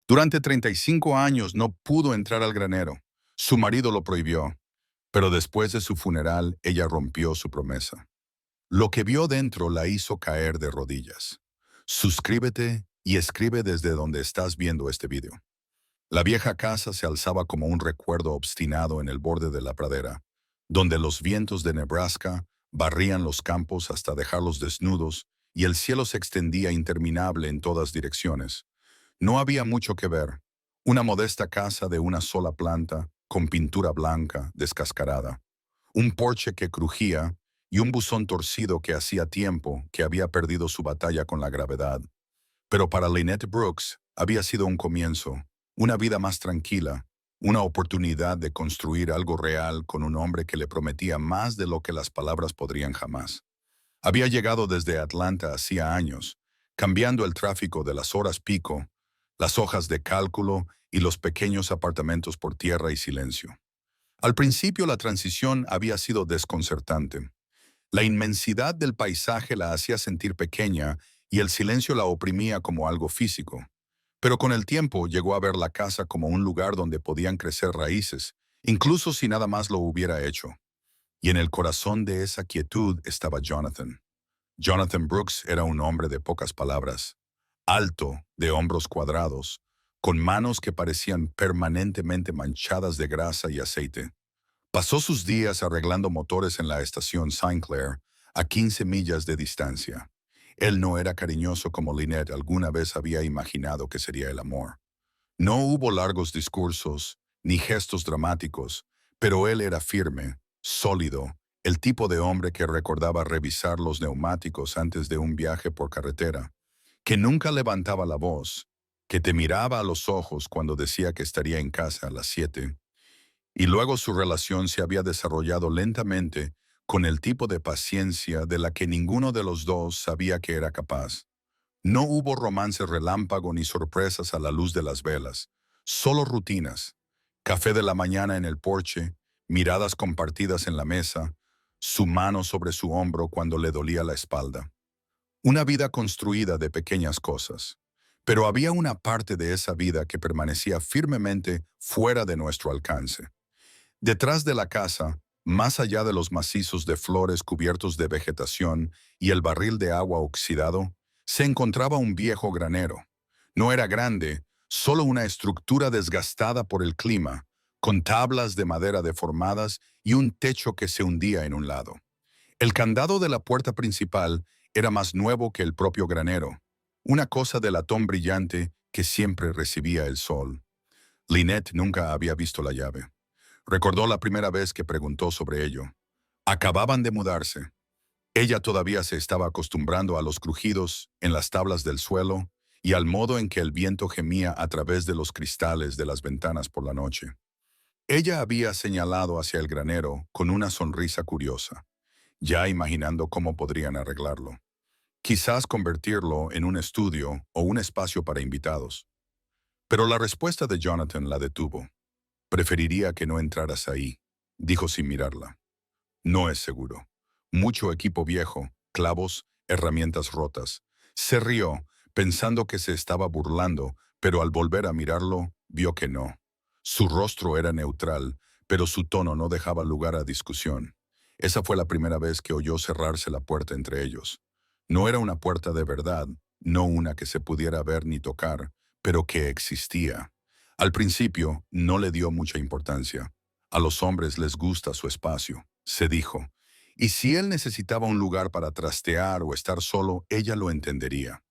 Durante 35 años no pudo entrar al granero. Su marido lo prohibió, pero después de su funeral ella rompió su promesa. Lo que vio dentro la hizo caer de rodillas. Suscríbete y escribe desde donde estás viendo este video. La vieja casa se alzaba como un recuerdo obstinado en el borde de la pradera, donde los vientos de Nebraska barrían los campos hasta dejarlos desnudos y el cielo se extendía interminable en todas direcciones. No había mucho que ver. Una modesta casa de una sola planta, con pintura blanca, descascarada. Un porche que crujía y un buzón torcido que hacía tiempo que había perdido su batalla con la gravedad. Pero para Lynette Brooks había sido un comienzo, una vida más tranquila, una oportunidad de construir algo real con un hombre que le prometía más de lo que las palabras podrían jamás. Había llegado desde Atlanta hacía años, cambiando el tráfico de las horas pico, las hojas de cálculo y los pequeños apartamentos por tierra y silencio. Al principio la transición había sido desconcertante. La inmensidad del paisaje la hacía sentir pequeña y el silencio la oprimía como algo físico. Pero con el tiempo llegó a ver la casa como un lugar donde podían crecer raíces, incluso si nada más lo hubiera hecho. Y en el corazón de esa quietud estaba Jonathan. Jonathan Brooks era un hombre de pocas palabras, alto, de hombros cuadrados, con manos que parecían permanentemente manchadas de grasa y aceite. Pasó sus días arreglando motores en la estación St. Clair, a 15 millas de distancia. Él no era cariñoso como Lynette alguna vez había imaginado que sería el amor. No hubo largos discursos, ni gestos dramáticos, pero él era firme, sólido, el tipo de hombre que recordaba revisar los neumáticos antes de un viaje por carretera, que nunca levantaba la voz, que te miraba a los ojos cuando decía que estaría en casa a las 7. Y luego su relación se había desarrollado lentamente con el tipo de paciencia de la que ninguno de los dos sabía que era capaz. No hubo romance relámpago ni sorpresas a la luz de las velas, solo rutinas. Café de la mañana en el porche, miradas compartidas en la mesa, su mano sobre su hombro cuando le dolía la espalda. Una vida construida de pequeñas cosas. Pero había una parte de esa vida que permanecía firmemente fuera de nuestro alcance. Detrás de la casa, más allá de los macizos de flores cubiertos de vegetación y el barril de agua oxidado, se encontraba un viejo granero. No era grande, solo una estructura desgastada por el clima, con tablas de madera deformadas y un techo que se hundía en un lado. El candado de la puerta principal era más nuevo que el propio granero, una cosa de latón brillante que siempre recibía el sol. Lynette nunca había visto la llave. Recordó la primera vez que preguntó sobre ello. Acababan de mudarse. Ella todavía se estaba acostumbrando a los crujidos en las tablas del suelo y al modo en que el viento gemía a través de los cristales de las ventanas por la noche. Ella había señalado hacia el granero con una sonrisa curiosa, ya imaginando cómo podrían arreglarlo. Quizás convertirlo en un estudio o un espacio para invitados. Pero la respuesta de Jonathan la detuvo. Preferiría que no entraras ahí, dijo sin mirarla. No es seguro. Mucho equipo viejo, clavos, herramientas rotas. Se rió, pensando que se estaba burlando, pero al volver a mirarlo, vio que no. Su rostro era neutral, pero su tono no dejaba lugar a discusión. Esa fue la primera vez que oyó cerrarse la puerta entre ellos. No era una puerta de verdad, no una que se pudiera ver ni tocar, pero que existía. Al principio no le dio mucha importancia. A los hombres les gusta su espacio, se dijo. Y si él necesitaba un lugar para trastear o estar solo, ella lo entendería.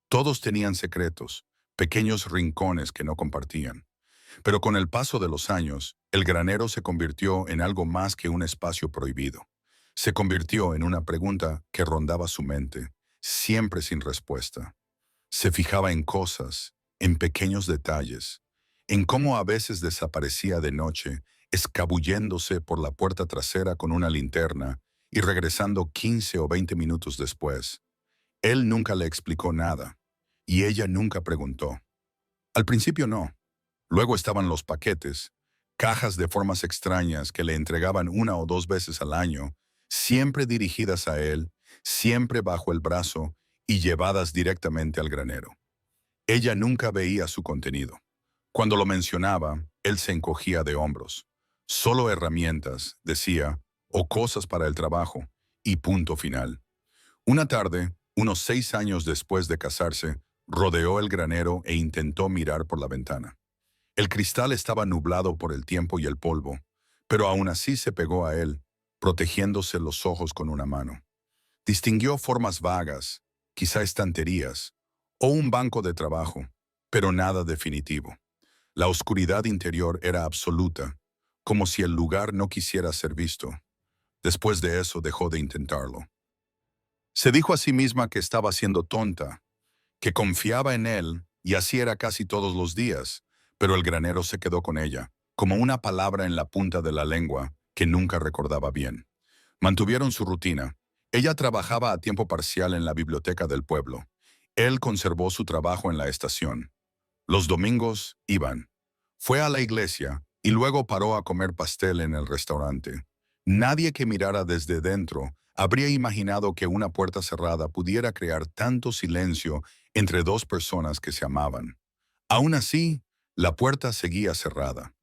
Todos tenían secretos, pequeños rincones que no compartían. Pero con el paso de los años, el granero se convirtió en algo más que un espacio prohibido. Se convirtió en una pregunta que rondaba su mente, siempre sin respuesta. Se fijaba en cosas, en pequeños detalles, en cómo a veces desaparecía de noche, escabulléndose por la puerta trasera con una linterna y regresando 15 o 20 minutos después. Él nunca le explicó nada, y ella nunca preguntó. Al principio no. Luego estaban los paquetes, cajas de formas extrañas que le entregaban una o dos veces al año, siempre dirigidas a él, siempre bajo el brazo y llevadas directamente al granero. Ella nunca veía su contenido. Cuando lo mencionaba, él se encogía de hombros. Solo herramientas, decía, o cosas para el trabajo, y punto final. Una tarde, unos 6 años después de casarse, rodeó el granero e intentó mirar por la ventana. El cristal estaba nublado por el tiempo y el polvo, pero aún así se pegó a él, protegiéndose los ojos con una mano. Distinguió formas vagas, quizá estanterías, o un banco de trabajo, pero nada definitivo. La oscuridad interior era absoluta, como si el lugar no quisiera ser visto. Después de eso dejó de intentarlo. Se dijo a sí misma que estaba siendo tonta, que confiaba en él, y así era casi todos los días, pero el granero se quedó con ella, como una palabra en la punta de la lengua que nunca recordaba bien. Mantuvieron su rutina. Ella trabajaba a tiempo parcial en la biblioteca del pueblo. Él conservó su trabajo en la estación. Los domingos iban. Fue a la iglesia y luego paró a comer pastel en el restaurante. Nadie que mirara desde dentro habría imaginado que una puerta cerrada pudiera crear tanto silencio entre dos personas que se amaban. Aún así, la puerta seguía cerrada.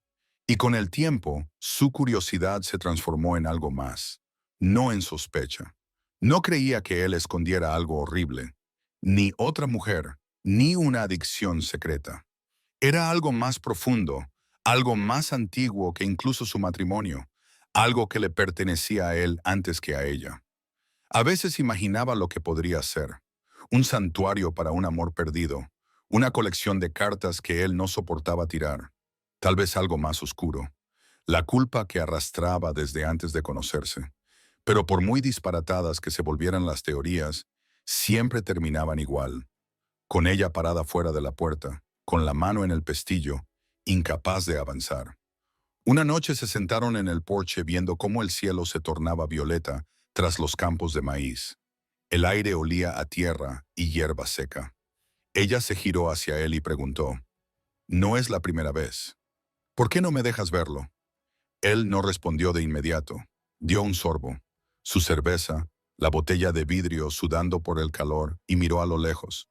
Y con el tiempo, su curiosidad se transformó en algo más, no en sospecha. No creía que él escondiera algo horrible, ni otra mujer, ni una adicción secreta. Era algo más profundo, algo más antiguo que incluso su matrimonio, algo que le pertenecía a él antes que a ella. A veces imaginaba lo que podría ser, un santuario para un amor perdido, una colección de cartas que él no soportaba tirar, tal vez algo más oscuro, la culpa que arrastraba desde antes de conocerse. Pero por muy disparatadas que se volvieran las teorías, siempre terminaban igual, con ella parada fuera de la puerta, con la mano en el pestillo, incapaz de avanzar. Una noche se sentaron en el porche viendo cómo el cielo se tornaba violeta tras los campos de maíz. El aire olía a tierra y hierba seca. Ella se giró hacia él y preguntó, «No es la primera vez. ¿Por qué no me dejas verlo?» Él no respondió de inmediato. Dio un sorbo. Su cerveza, la botella de vidrio sudando por el calor, y miró a lo lejos.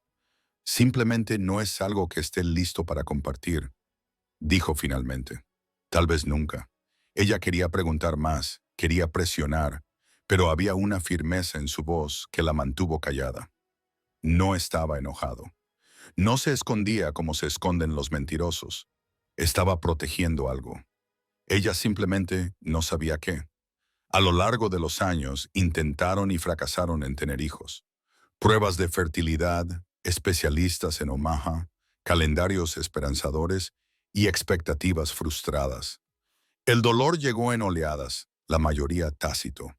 «Simplemente no es algo que esté listo para compartir», dijo finalmente. Tal vez nunca. Ella quería preguntar más, quería presionar, pero había una firmeza en su voz que la mantuvo callada. No estaba enojado. No se escondía como se esconden los mentirosos. Estaba protegiendo algo. Ella simplemente no sabía qué. A lo largo de los años intentaron y fracasaron en tener hijos. Pruebas de fertilidad, especialistas en Omaha, calendarios esperanzadores y expectativas frustradas. El dolor llegó en oleadas, la mayoría tácito.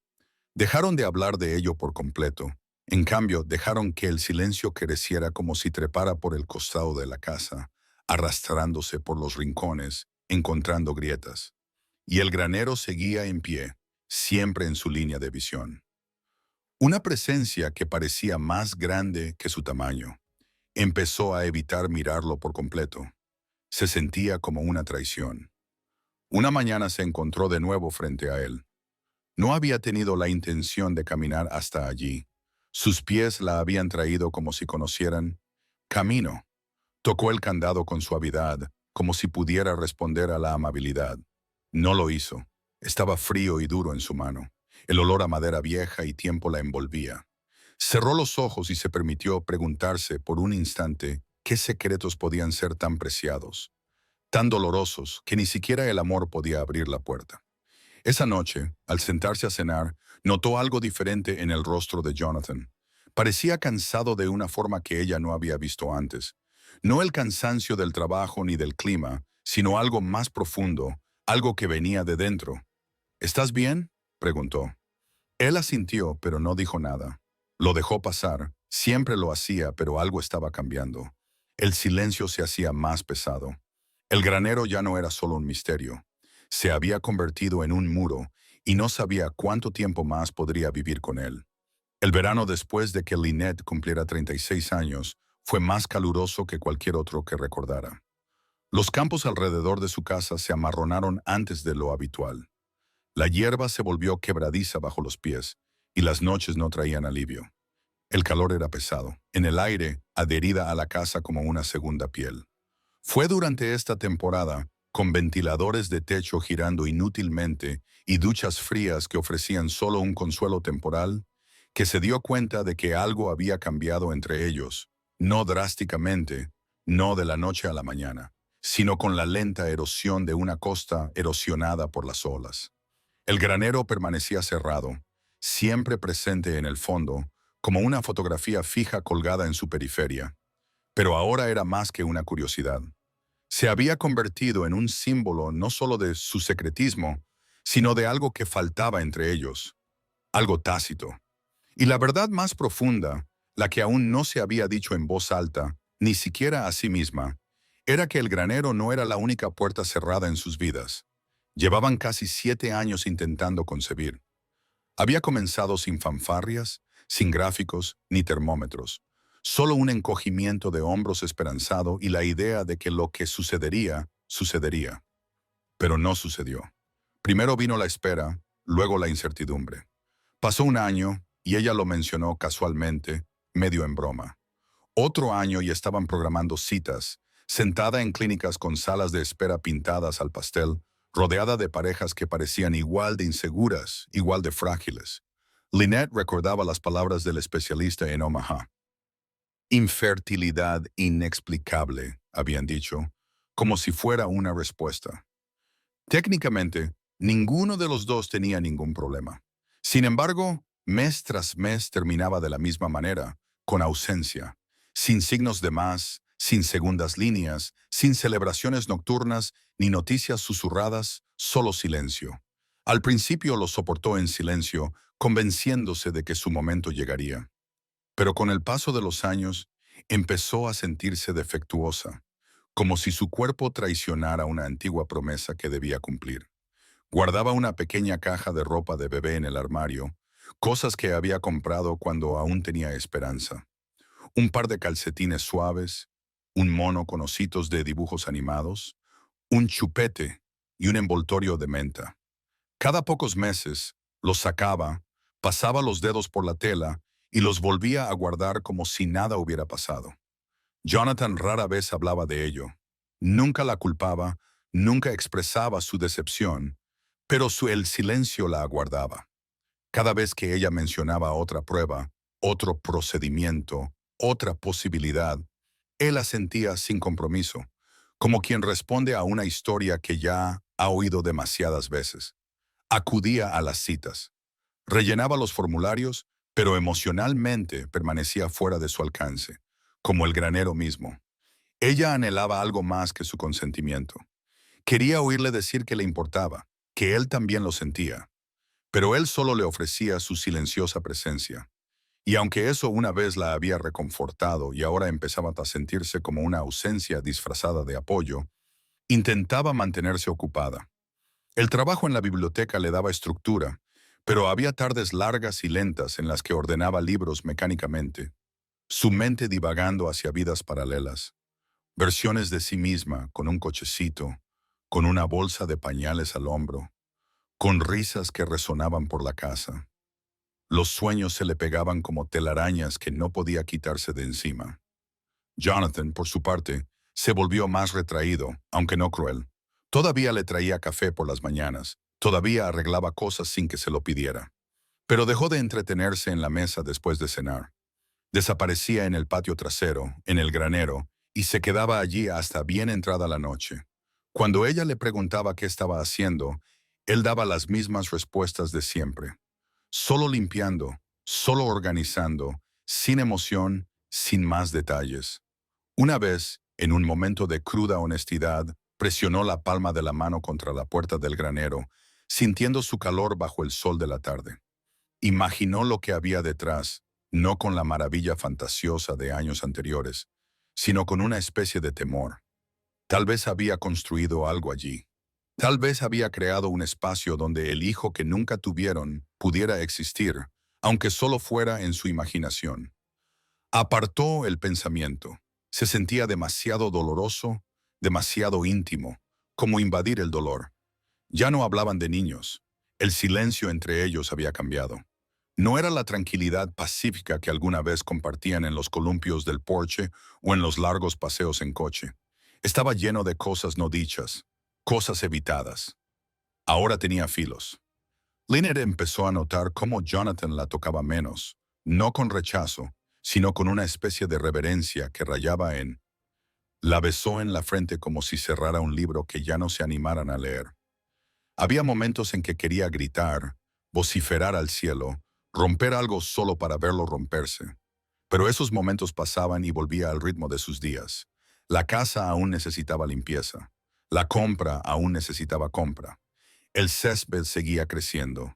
Dejaron de hablar de ello por completo. En cambio, dejaron que el silencio creciera como si trepara por el costado de la casa, arrastrándose por los rincones, encontrando grietas. Y el granero seguía en pie, siempre en su línea de visión. Una presencia que parecía más grande que su tamaño. Empezó a evitar mirarlo por completo. Se sentía como una traición. Una mañana se encontró de nuevo frente a él. No había tenido la intención de caminar hasta allí. Sus pies la habían traído como si conocieran camino. Tocó el candado con suavidad, como si pudiera responder a la amabilidad. No lo hizo. Estaba frío y duro en su mano. El olor a madera vieja y tiempo la envolvía. Cerró los ojos y se permitió preguntarse por un instante qué secretos podían ser tan preciados, tan dolorosos que ni siquiera el amor podía abrir la puerta. Esa noche, al sentarse a cenar, notó algo diferente en el rostro de Jonathan. Parecía cansado de una forma que ella no había visto antes. No el cansancio del trabajo ni del clima, sino algo más profundo, algo que venía de dentro. «¿Estás bien?», preguntó. Él asintió, pero no dijo nada. Lo dejó pasar. Siempre lo hacía, pero algo estaba cambiando. El silencio se hacía más pesado. El granero ya no era solo un misterio. Se había convertido en un muro y no sabía cuánto tiempo más podría vivir con él. El verano después de que Lynette cumpliera 36 años fue más caluroso que cualquier otro que recordara. Los campos alrededor de su casa se amarronaron antes de lo habitual. La hierba se volvió quebradiza bajo los pies y las noches no traían alivio. El calor era pesado, en el aire, adherida a la casa como una segunda piel. Fue durante esta temporada, con ventiladores de techo girando inútilmente y duchas frías que ofrecían solo un consuelo temporal, que se dio cuenta de que algo había cambiado entre ellos, no drásticamente, no de la noche a la mañana, sino con la lenta erosión de una costa erosionada por las olas. El granero permanecía cerrado, siempre presente en el fondo, como una fotografía fija colgada en su periferia, pero ahora era más que una curiosidad. Se había convertido en un símbolo no solo de su secretismo, sino de algo que faltaba entre ellos, algo tácito. Y la verdad más profunda, la que aún no se había dicho en voz alta, ni siquiera a sí misma, era que el granero no era la única puerta cerrada en sus vidas. Llevaban casi 7 años intentando concebir. Había comenzado sin fanfarrias, sin gráficos ni termómetros. Solo un encogimiento de hombros esperanzado y la idea de que lo que sucedería, sucedería. Pero no sucedió. Primero vino la espera, luego la incertidumbre. Pasó un año y ella lo mencionó casualmente, medio en broma. Otro año y estaban programando citas, sentada en clínicas con salas de espera pintadas al pastel, rodeada de parejas que parecían igual de inseguras, igual de frágiles. Lynette recordaba las palabras del especialista en Omaha. Infertilidad inexplicable, habían dicho, como si fuera una respuesta. Técnicamente, ninguno de los dos tenía ningún problema. Sin embargo, mes tras mes terminaba de la misma manera, con ausencia, sin signos de más, sin segundas líneas, sin celebraciones nocturnas ni noticias susurradas, solo silencio. Al principio lo soportó en silencio, convenciéndose de que su momento llegaría. Pero con el paso de los años, empezó a sentirse defectuosa, como si su cuerpo traicionara una antigua promesa que debía cumplir. Guardaba una pequeña caja de ropa de bebé en el armario, cosas que había comprado cuando aún tenía esperanza. Un par de calcetines suaves, un mono con ositos de dibujos animados, un chupete y un envoltorio de menta. Cada pocos meses los sacaba, pasaba los dedos por la tela y los volvía a guardar como si nada hubiera pasado. Jonathan rara vez hablaba de ello. Nunca la culpaba, nunca expresaba su decepción, pero el silencio la aguardaba. Cada vez que ella mencionaba otra prueba, otro procedimiento, otra posibilidad, él asentía sin compromiso, como quien responde a una historia que ya ha oído demasiadas veces. Acudía a las citas, rellenaba los formularios, pero emocionalmente permanecía fuera de su alcance, como el granero mismo. Ella anhelaba algo más que su consentimiento. Quería oírle decir que le importaba, que él también lo sentía, pero él solo le ofrecía su silenciosa presencia. Y aunque eso una vez la había reconfortado y ahora empezaba a sentirse como una ausencia disfrazada de apoyo, intentaba mantenerse ocupada. El trabajo en la biblioteca le daba estructura, pero había tardes largas y lentas en las que ordenaba libros mecánicamente, su mente divagando hacia vidas paralelas, versiones de sí misma con un cochecito, con una bolsa de pañales al hombro, con risas que resonaban por la casa. Los sueños se le pegaban como telarañas que no podía quitarse de encima. Jonathan, por su parte, se volvió más retraído, aunque no cruel. Todavía le traía café por las mañanas, todavía arreglaba cosas sin que se lo pidiera. Pero dejó de entretenerse en la mesa después de cenar. Desaparecía en el patio trasero, en el granero, y se quedaba allí hasta bien entrada la noche. Cuando ella le preguntaba qué estaba haciendo, él daba las mismas respuestas de siempre. Solo limpiando, solo organizando, sin emoción, sin más detalles. Una vez, en un momento de cruda honestidad, presionó la palma de la mano contra la puerta del granero, sintiendo su calor bajo el sol de la tarde. Imaginó lo que había detrás, no con la maravilla fantasiosa de años anteriores, sino con una especie de temor. Tal vez había construido algo allí. Tal vez había creado un espacio donde el hijo que nunca tuvieron pudiera existir, aunque solo fuera en su imaginación. Apartó el pensamiento. Se sentía demasiado doloroso, demasiado íntimo, como invadir el dolor. Ya no hablaban de niños. El silencio entre ellos había cambiado. No era la tranquilidad pacífica que alguna vez compartían en los columpios del porche o en los largos paseos en coche. Estaba lleno de cosas no dichas, cosas evitadas. Ahora tenía filos. Lynette empezó a notar cómo Jonathan la tocaba menos, no con rechazo, sino con una especie de reverencia que rayaba en... La besó en la frente como si cerrara un libro que ya no se animaran a leer. Había momentos en que quería gritar, vociferar al cielo, romper algo solo para verlo romperse. Pero esos momentos pasaban y volvía al ritmo de sus días. La casa aún necesitaba limpieza. La compra aún necesitaba compra. El césped seguía creciendo.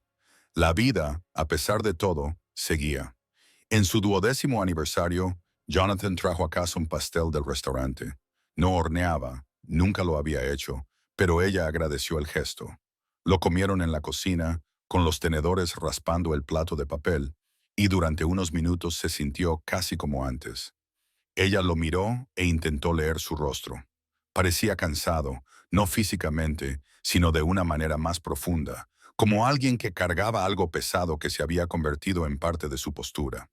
La vida, a pesar de todo, seguía. En su 12º aniversario, Jonathan trajo a casa un pastel del restaurante. No horneaba, nunca lo había hecho, pero ella agradeció el gesto. Lo comieron en la cocina, con los tenedores raspando el plato de papel, y durante unos minutos se sintió casi como antes. Ella lo miró e intentó leer su rostro. Parecía cansado, no físicamente, sino de una manera más profunda, como alguien que cargaba algo pesado que se había convertido en parte de su postura.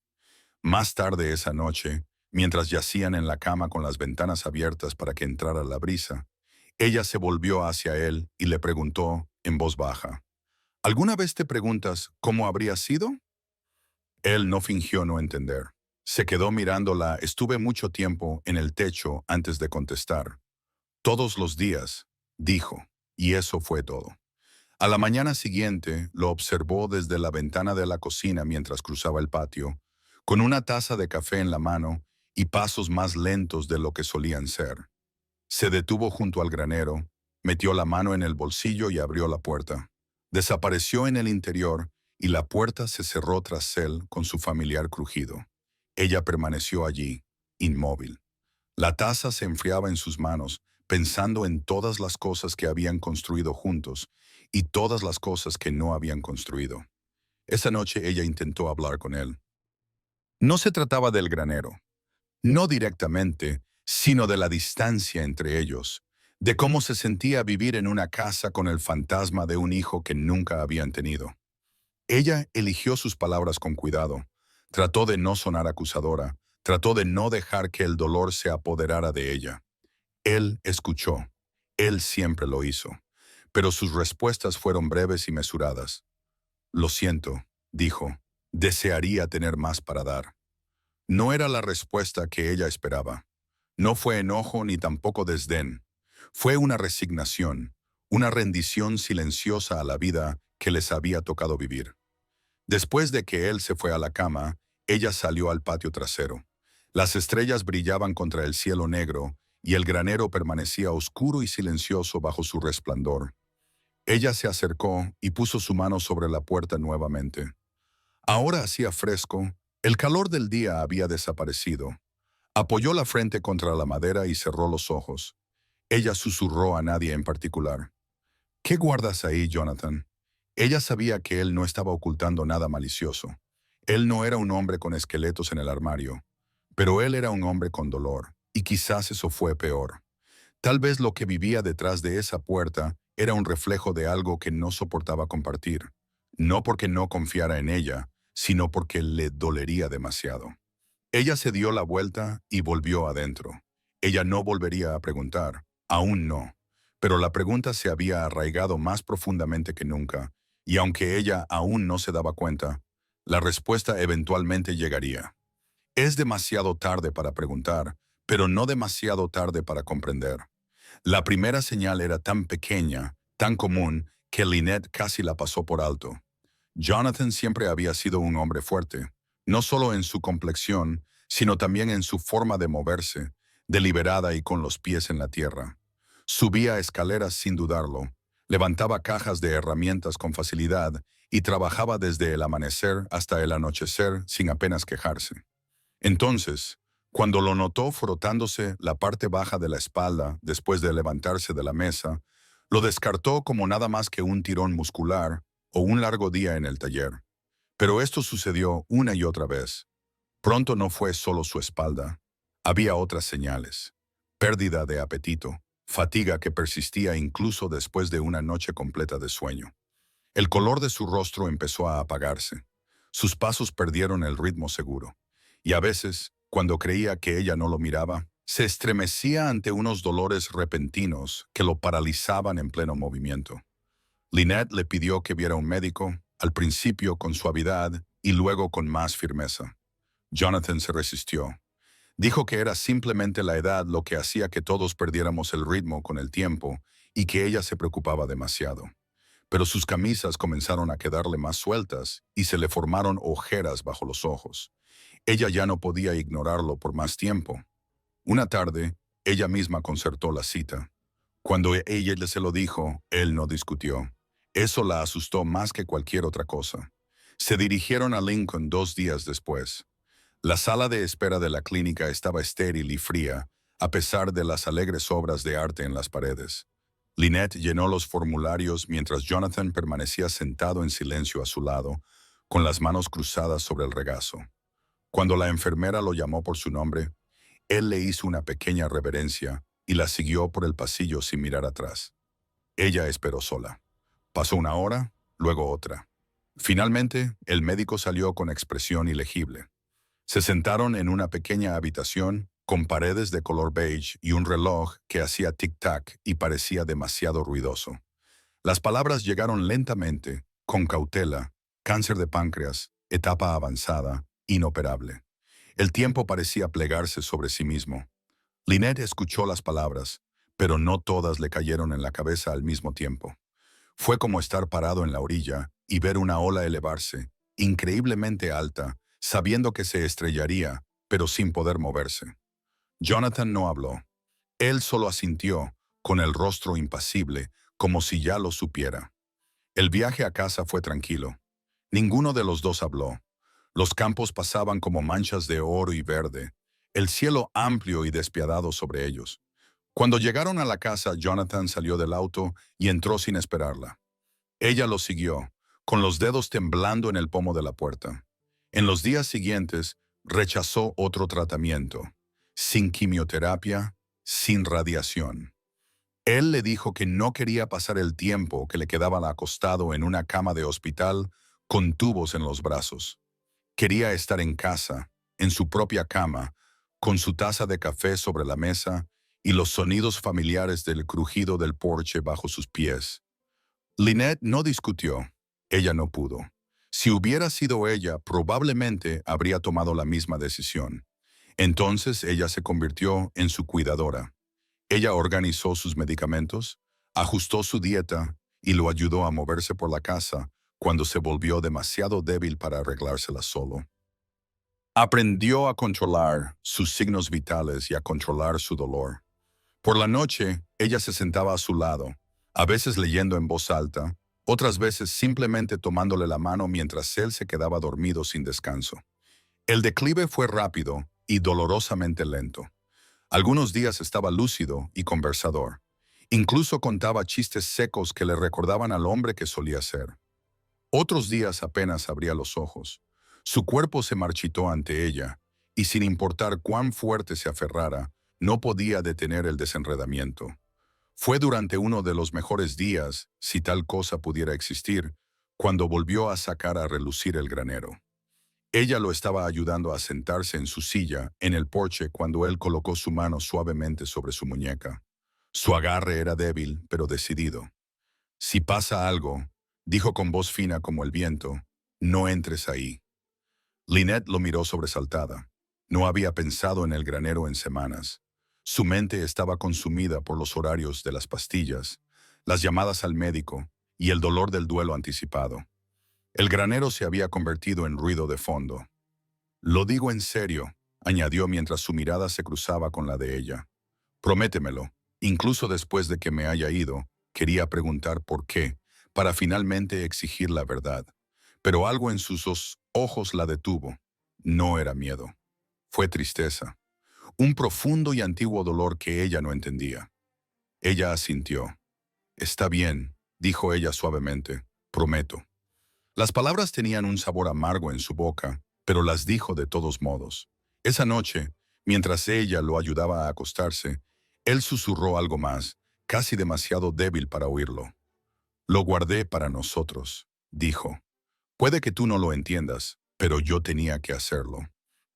Más tarde esa noche, mientras yacían en la cama con las ventanas abiertas para que entrara la brisa, ella se volvió hacia él y le preguntó en voz baja, ¿alguna vez te preguntas cómo habría sido? Él no fingió no entender. Se quedó mirándola. Estuve mucho tiempo en el techo antes de contestar. Todos los días, dijo, y eso fue todo. A la mañana siguiente lo observó desde la ventana de la cocina mientras cruzaba el patio, con una taza de café en la mano y pasos más lentos de lo que solían ser. Se detuvo junto al granero, metió la mano en el bolsillo y abrió la puerta. Desapareció en el interior y la puerta se cerró tras él con su familiar crujido. Ella permaneció allí, inmóvil. La taza se enfriaba en sus manos, pensando en todas las cosas que habían construido juntos y todas las cosas que no habían construido. Esa noche ella intentó hablar con él. No se trataba del granero, no directamente, sino de la distancia entre ellos, de cómo se sentía vivir en una casa con el fantasma de un hijo que nunca habían tenido. Ella eligió sus palabras con cuidado, trató de no sonar acusadora, trató de no dejar que el dolor se apoderara de ella. Él escuchó, él siempre lo hizo, pero sus respuestas fueron breves y mesuradas. Lo siento, dijo, desearía tener más para dar. No era la respuesta que ella esperaba. No fue enojo ni tampoco desdén. Fue una resignación, una rendición silenciosa a la vida que les había tocado vivir. Después de que él se fue a la cama, ella salió al patio trasero. Las estrellas brillaban contra el cielo negro y el granero permanecía oscuro y silencioso bajo su resplandor. Ella se acercó y puso su mano sobre la puerta nuevamente. Ahora hacía fresco, el calor del día había desaparecido. Apoyó la frente contra la madera y cerró los ojos. Ella susurró a nadie en particular. ¿Qué guardas ahí, Jonathan? Ella sabía que él no estaba ocultando nada malicioso. Él no era un hombre con esqueletos en el armario, pero él era un hombre con dolor, y quizás eso fue peor. Tal vez lo que vivía detrás de esa puerta era un reflejo de algo que no soportaba compartir, no porque no confiara en ella, sino porque le dolería demasiado. Ella se dio la vuelta y volvió adentro. Ella no volvería a preguntar, aún no, pero la pregunta se había arraigado más profundamente que nunca, y aunque ella aún no se daba cuenta, la respuesta eventualmente llegaría. Es demasiado tarde para preguntar, pero no demasiado tarde para comprender. La primera señal era tan pequeña, tan común, que Lynette casi la pasó por alto. Jonathan siempre había sido un hombre fuerte, no solo en su complexión, sino también en su forma de moverse, deliberada y con los pies en la tierra. Subía escaleras sin dudarlo, levantaba cajas de herramientas con facilidad y trabajaba desde el amanecer hasta el anochecer sin apenas quejarse. Entonces, cuando lo notó frotándose la parte baja de la espalda después de levantarse de la mesa, lo descartó como nada más que un tirón muscular o un largo día en el taller. Pero esto sucedió una y otra vez. Pronto no fue solo su espalda. Había otras señales. Pérdida de apetito, fatiga que persistía incluso después de una noche completa de sueño. El color de su rostro empezó a apagarse. Sus pasos perdieron el ritmo seguro. Y a veces, cuando creía que ella no lo miraba, Se estremecía ante unos dolores repentinos que lo paralizaban en pleno movimiento. Lynette le pidió que viera un médico, al principio con suavidad y luego con más firmeza. Jonathan se resistió. Dijo que era simplemente la edad lo que hacía que todos perdiéramos el ritmo con el tiempo y que ella se preocupaba demasiado. Pero sus camisas comenzaron a quedarle más sueltas y se le formaron ojeras bajo los ojos. Ella ya no podía ignorarlo por más tiempo. Una tarde, ella misma concertó la cita. Cuando ella se lo dijo, él no discutió. Eso la asustó más que cualquier otra cosa. Se dirigieron a Lincoln 2 días después. La sala de espera de la clínica estaba estéril y fría, a pesar de las alegres obras de arte en las paredes. Lynette llenó los formularios mientras Jonathan permanecía sentado en silencio a su lado, con las manos cruzadas sobre el regazo. Cuando la enfermera lo llamó por su nombre, él le hizo una pequeña reverencia y la siguió por el pasillo sin mirar atrás. Ella esperó sola. Pasó una hora, luego otra. Finalmente, el médico salió con expresión ilegible. Se sentaron en una pequeña habitación con paredes de color beige y un reloj que hacía tic-tac y parecía demasiado ruidoso. Las palabras llegaron lentamente, con cautela: cáncer de páncreas, etapa avanzada, inoperable. El tiempo parecía plegarse sobre sí mismo. Lynette escuchó las palabras, pero no todas le cayeron en la cabeza al mismo tiempo. Fue como estar parado en la orilla y ver una ola elevarse, increíblemente alta, sabiendo que se estrellaría, pero sin poder moverse. Jonathan no habló. Él solo asintió, con el rostro impasible, como si ya lo supiera. El viaje a casa fue tranquilo. Ninguno de los dos habló. Los campos pasaban como manchas de oro y verde, el cielo amplio y despiadado sobre ellos. Cuando llegaron a la casa, Jonathan salió del auto y entró sin esperarla. Ella lo siguió, con los dedos temblando en el pomo de la puerta. En los días siguientes, rechazó otro tratamiento, sin quimioterapia, sin radiación. Él le dijo que no quería pasar el tiempo que le quedaba acostado en una cama de hospital con tubos en los brazos. Quería estar en casa, en su propia cama, con su taza de café sobre la mesa y los sonidos familiares del crujido del porche bajo sus pies. Lynette no discutió. Ella no pudo. Si hubiera sido ella, probablemente habría tomado la misma decisión. Entonces ella se convirtió en su cuidadora. Ella organizó sus medicamentos, ajustó su dieta y lo ayudó a moverse por la casa cuando se volvió demasiado débil para arreglársela solo. Aprendió a controlar sus signos vitales y a controlar su dolor. Por la noche, ella se sentaba a su lado, a veces leyendo en voz alta, otras veces simplemente tomándole la mano mientras él se quedaba dormido sin descanso. El declive fue rápido y dolorosamente lento. Algunos días estaba lúcido y conversador. Incluso contaba chistes secos que le recordaban al hombre que solía ser. Otros días apenas abría los ojos. Su cuerpo se marchitó ante ella, y sin importar cuán fuerte se aferrara, no podía detener el desenredamiento. Fue durante uno de los mejores días, si tal cosa pudiera existir, cuando volvió a sacar a relucir el granero. Ella lo estaba ayudando a sentarse en su silla, en el porche, cuando él colocó su mano suavemente sobre su muñeca. Su agarre era débil, pero decidido. «Si pasa algo», dijo con voz fina como el viento, «no entres ahí». Lynette lo miró sobresaltada. No había pensado en el granero en semanas. Su mente estaba consumida por los horarios de las pastillas, las llamadas al médico y el dolor del duelo anticipado. El granero se había convertido en ruido de fondo. «Lo digo en serio», añadió mientras su mirada se cruzaba con la de ella. «Prométemelo». Incluso después de que me haya ido, quería preguntar por qué, para finalmente exigir la verdad. Pero algo en sus ojos la detuvo. No era miedo. Fue tristeza. Un profundo y antiguo dolor que ella no entendía. Ella asintió. «Está bien», dijo ella suavemente. «Prometo». Las palabras tenían un sabor amargo en su boca, pero las dijo de todos modos. Esa noche, mientras ella lo ayudaba a acostarse, él susurró algo más, casi demasiado débil para oírlo. «Lo guardé para nosotros», dijo. «Puede que tú no lo entiendas, pero yo tenía que hacerlo».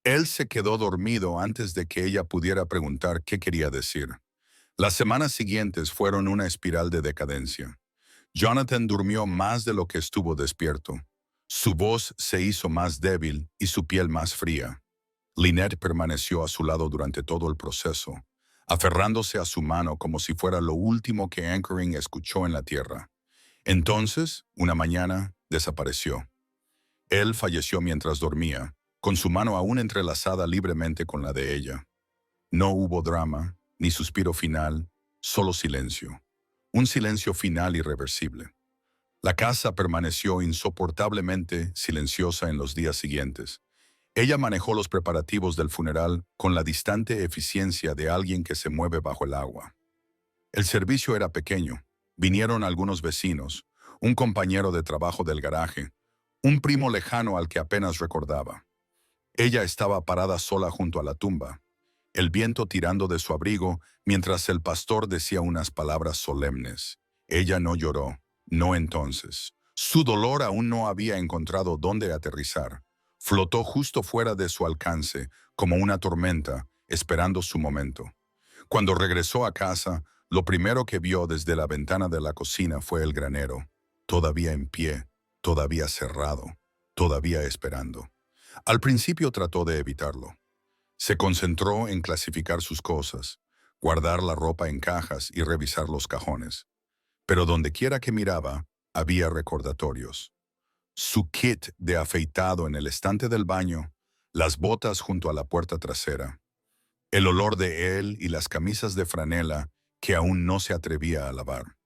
Él se quedó dormido antes de que ella pudiera preguntar qué quería decir. Las semanas siguientes fueron una espiral de decadencia. Jonathan durmió más de lo que estuvo despierto. Su voz se hizo más débil y su piel más fría. Lynette permaneció a su lado durante todo el proceso, aferrándose a su mano como si fuera lo último que Anchoring escuchó en la tierra. Entonces, una mañana, desapareció. Él falleció mientras dormía, con su mano aún entrelazada libremente con la de ella. No hubo drama, ni suspiro final, solo silencio. Un silencio final irreversible. La casa permaneció insoportablemente silenciosa en los días siguientes. Ella manejó los preparativos del funeral con la distante eficiencia de alguien que se mueve bajo el agua. El servicio era pequeño. Vinieron algunos vecinos, un compañero de trabajo del garaje, un primo lejano al que apenas recordaba. Ella estaba parada sola junto a la tumba, el viento tirando de su abrigo mientras el pastor decía unas palabras solemnes. Ella no lloró, no entonces. Su dolor aún no había encontrado dónde aterrizar. Flotó justo fuera de su alcance, como una tormenta, esperando su momento. Cuando regresó a casa, lo primero que vio desde la ventana de la cocina fue el granero, todavía en pie, todavía cerrado, todavía esperando. Al principio trató de evitarlo. Se concentró en clasificar sus cosas, guardar la ropa en cajas y revisar los cajones. Pero dondequiera que miraba, había recordatorios. Su kit de afeitado en el estante del baño, las botas junto a la puerta trasera, el olor de él y las camisas de franela que aún no se atrevía a lavar.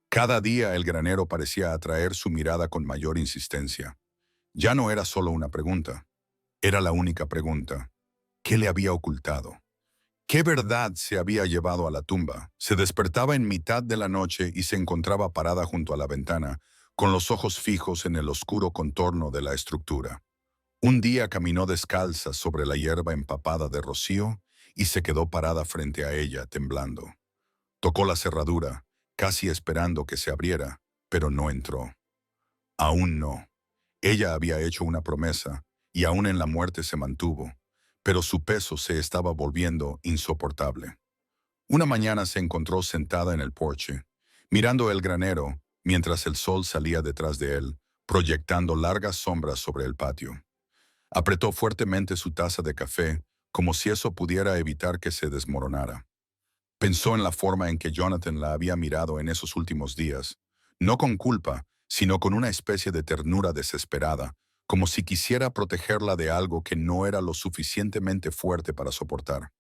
Cada día el granero parecía atraer su mirada con mayor insistencia. Ya no era solo una pregunta, era la única pregunta. ¿Qué le había ocultado? ¿Qué verdad se había llevado a la tumba? Se despertaba en mitad de la noche y se encontraba parada junto a la ventana, con los ojos fijos en el oscuro contorno de la estructura. Un día caminó descalza sobre la hierba empapada de rocío y se quedó parada frente a ella, temblando. Tocó la cerradura, casi esperando que se abriera, pero no entró. Aún no. Ella había hecho una promesa, y aún en la muerte se mantuvo, pero su peso se estaba volviendo insoportable. Una mañana se encontró sentada en el porche, mirando el granero, mientras el sol salía detrás de él, proyectando largas sombras sobre el patio. Apretó fuertemente su taza de café, como si eso pudiera evitar que se desmoronara. Pensó en la forma en que Jonathan la había mirado en esos últimos días, no con culpa, sino con una especie de ternura desesperada, como si quisiera protegerla de algo que no era lo suficientemente fuerte para soportar.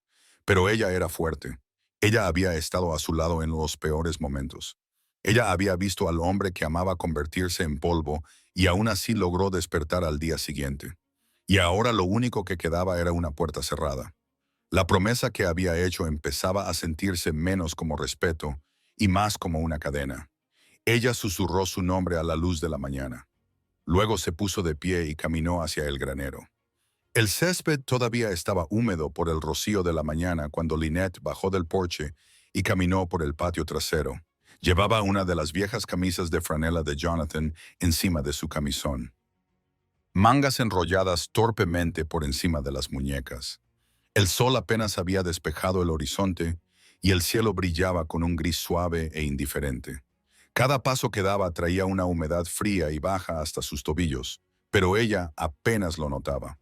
Pero ella era fuerte. Ella había estado a su lado en los peores momentos. Ella había visto al hombre que amaba convertirse en polvo y aún así logró despertar al día siguiente. Y ahora lo único que quedaba era una puerta cerrada. La promesa que había hecho empezaba a sentirse menos como respeto y más como una cadena. Ella susurró su nombre a la luz de la mañana. Luego se puso de pie y caminó hacia el granero. El césped todavía estaba húmedo por el rocío de la mañana cuando Lynette bajó del porche y caminó por el patio trasero. Llevaba una de las viejas camisas de franela de Jonathan encima de su camisón. Mangas enrolladas torpemente por encima de las muñecas. El sol apenas había despejado el horizonte y el cielo brillaba con un gris suave e indiferente. Cada paso que daba traía una humedad fría y baja hasta sus tobillos, pero ella apenas lo notaba.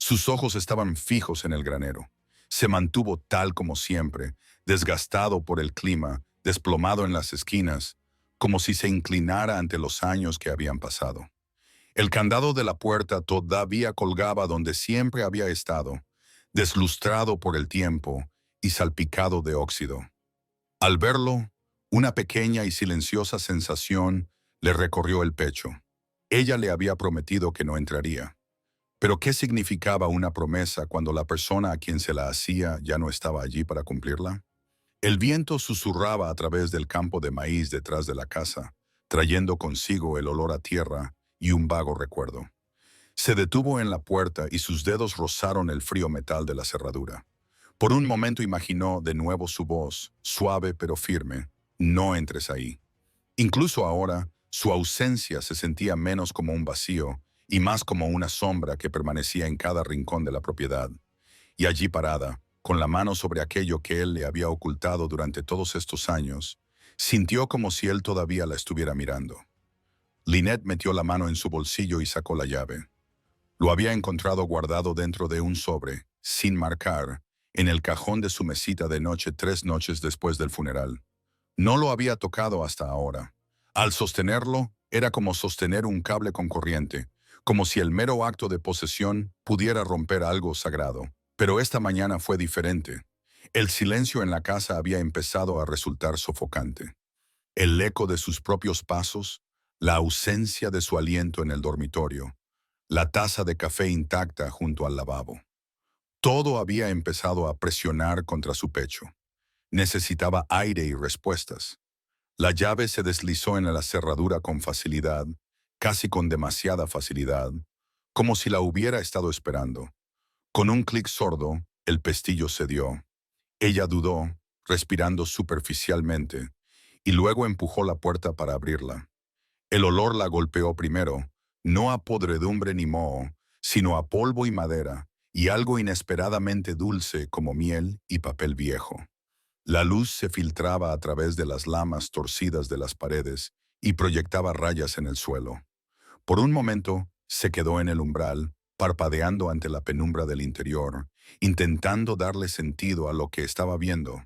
Sus ojos estaban fijos en el granero. Se mantuvo tal como siempre, desgastado por el clima, desplomado en las esquinas, como si se inclinara ante los años que habían pasado. El candado de la puerta todavía colgaba donde siempre había estado, deslustrado por el tiempo y salpicado de óxido. Al verlo, una pequeña y silenciosa sensación le recorrió el pecho. Ella le había prometido que no entraría. Pero ¿qué significaba una promesa cuando la persona a quien se la hacía ya no estaba allí para cumplirla? El viento susurraba a través del campo de maíz detrás de la casa, trayendo consigo el olor a tierra y un vago recuerdo. Se detuvo en la puerta y sus dedos rozaron el frío metal de la cerradura. Por un momento imaginó de nuevo su voz, suave pero firme: «No entres ahí». Incluso ahora, su ausencia se sentía menos como un vacío y más como una sombra que permanecía en cada rincón de la propiedad. Y allí parada, con la mano sobre aquello que él le había ocultado durante todos estos años, sintió como si él todavía la estuviera mirando. Lynette metió la mano en su bolsillo y sacó la llave. Lo había encontrado guardado dentro de un sobre, sin marcar, en el cajón de su mesita de noche 3 noches después del funeral. No lo había tocado hasta ahora. Al sostenerlo, era como sostener un cable con corriente, como si el mero acto de posesión pudiera romper algo sagrado. Pero esta mañana fue diferente. El silencio en la casa había empezado a resultar sofocante. El eco de sus propios pasos, la ausencia de su aliento en el dormitorio, la taza de café intacta junto al lavabo. Todo había empezado a presionar contra su pecho. Necesitaba aire y respuestas. La llave se deslizó en la cerradura con facilidad, casi con demasiada facilidad, como si la hubiera estado esperando. Con un clic sordo, el pestillo cedió. Ella dudó, respirando superficialmente, y luego empujó la puerta para abrirla. El olor la golpeó primero, no a podredumbre ni moho, sino a polvo y madera, y algo inesperadamente dulce como miel y papel viejo. La luz se filtraba a través de las lamas torcidas de las paredes y proyectaba rayas en el suelo. Por un momento, se quedó en el umbral, parpadeando ante la penumbra del interior, intentando darle sentido a lo que estaba viendo.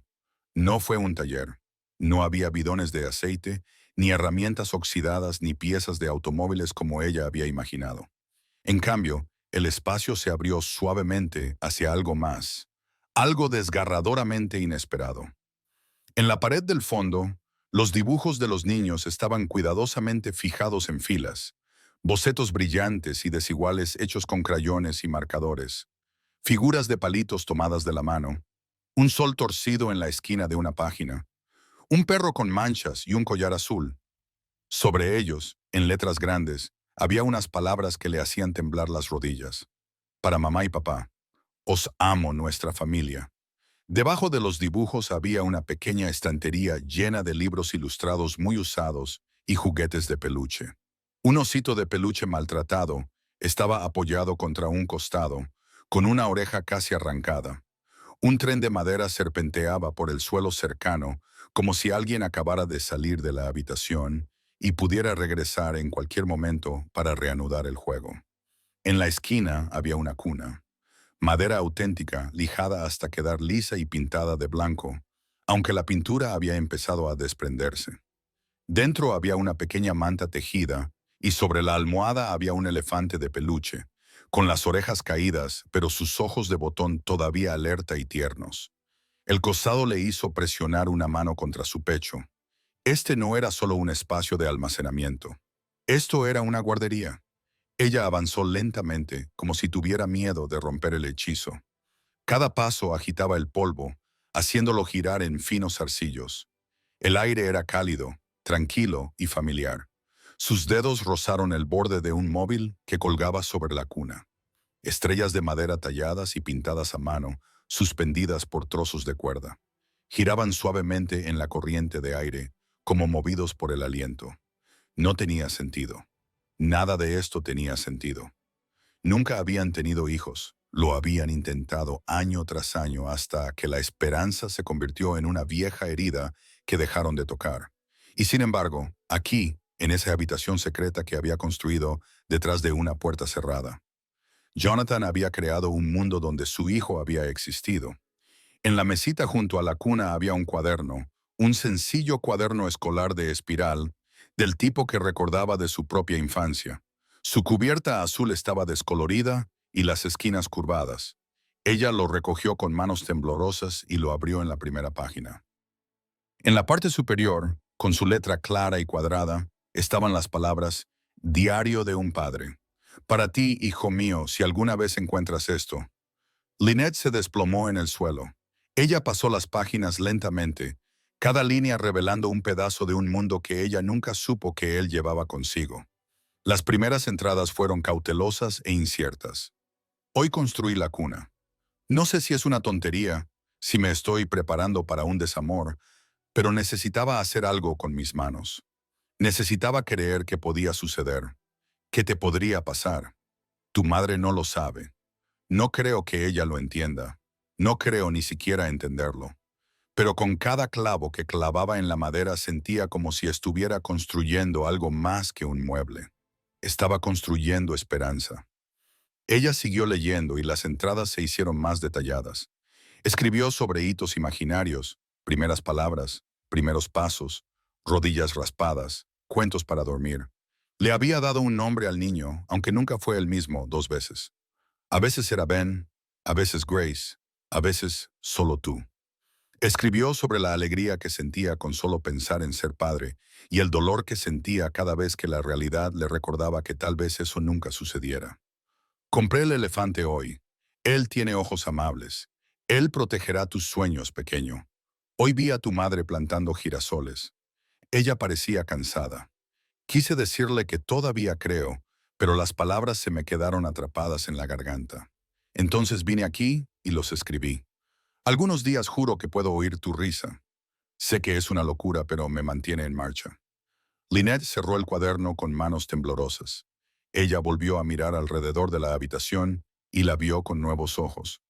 No fue un taller. No había bidones de aceite, ni herramientas oxidadas, ni piezas de automóviles como ella había imaginado. En cambio, el espacio se abrió suavemente hacia algo más, algo desgarradoramente inesperado. En la pared del fondo, los dibujos de los niños estaban cuidadosamente fijados en filas, bocetos brillantes y desiguales hechos con crayones y marcadores, figuras de palitos tomadas de la mano, un sol torcido en la esquina de una página, un perro con manchas y un collar azul. Sobre ellos, en letras grandes, había unas palabras que le hacían temblar las rodillas. Para mamá y papá, os amo nuestra familia. Debajo de los dibujos había una pequeña estantería llena de libros ilustrados muy usados y juguetes de peluche. Un osito de peluche maltratado estaba apoyado contra un costado, con una oreja casi arrancada. Un tren de madera serpenteaba por el suelo cercano, como si alguien acabara de salir de la habitación y pudiera regresar en cualquier momento para reanudar el juego. En la esquina había una cuna. Madera auténtica, lijada hasta quedar lisa y pintada de blanco, aunque la pintura había empezado a desprenderse. Dentro había una pequeña manta tejida, y sobre la almohada había un elefante de peluche, con las orejas caídas, pero sus ojos de botón todavía alerta y tiernos. El costado le hizo presionar una mano contra su pecho. Este no era solo un espacio de almacenamiento. Esto era una guardería. Ella avanzó lentamente, como si tuviera miedo de romper el hechizo. Cada paso agitaba el polvo, haciéndolo girar en finos zarcillos. El aire era cálido, tranquilo y familiar. Sus dedos rozaron el borde de un móvil que colgaba sobre la cuna. Estrellas de madera talladas y pintadas a mano, suspendidas por trozos de cuerda. Giraban suavemente en la corriente de aire, como movidos por el aliento. No tenía sentido. Nada de esto tenía sentido. Nunca habían tenido hijos. Lo habían intentado año tras año hasta que la esperanza se convirtió en una vieja herida que dejaron de tocar. Y sin embargo, aquí, en esa habitación secreta que había construido detrás de una puerta cerrada, Jonathan había creado un mundo donde su hijo había existido. En la mesita junto a la cuna había un cuaderno, un sencillo cuaderno escolar de espiral, del tipo que recordaba de su propia infancia. Su cubierta azul estaba descolorida y las esquinas curvadas. Ella lo recogió con manos temblorosas y lo abrió en la primera página. En la parte superior, con su letra clara y cuadrada, estaban las palabras «Diario de un padre». Para ti, hijo mío, si alguna vez encuentras esto. Lynette se desplomó en el suelo. Ella pasó las páginas lentamente, cada línea revelando un pedazo de un mundo que ella nunca supo que él llevaba consigo. Las primeras entradas fueron cautelosas e inciertas. Hoy construí la cuna. No sé si es una tontería, si me estoy preparando para un desamor, pero necesitaba hacer algo con mis manos. Necesitaba creer que podía suceder. ¿Qué te podría pasar? Tu madre no lo sabe. No creo que ella lo entienda. No creo ni siquiera entenderlo. Pero con cada clavo que clavaba en la madera sentía como si estuviera construyendo algo más que un mueble. Estaba construyendo esperanza. Ella siguió leyendo y las entradas se hicieron más detalladas. Escribió sobre hitos imaginarios, primeras palabras, primeros pasos, rodillas raspadas, cuentos para dormir. Le había dado un nombre al niño, aunque nunca fue el mismo 2 veces. A veces era Ben, a veces Grace, a veces solo tú. Escribió sobre la alegría que sentía con solo pensar en ser padre y el dolor que sentía cada vez que la realidad le recordaba que tal vez eso nunca sucediera. Compré el elefante hoy. Él tiene ojos amables. Él protegerá tus sueños, pequeño. Hoy vi a tu madre plantando girasoles. Ella parecía cansada. Quise decirle que todavía creo, pero las palabras se me quedaron atrapadas en la garganta. Entonces vine aquí y los escribí. Algunos días juro que puedo oír tu risa. Sé que es una locura, pero me mantiene en marcha. Lynette cerró el cuaderno con manos temblorosas. Ella volvió a mirar alrededor de la habitación y la vio con nuevos ojos.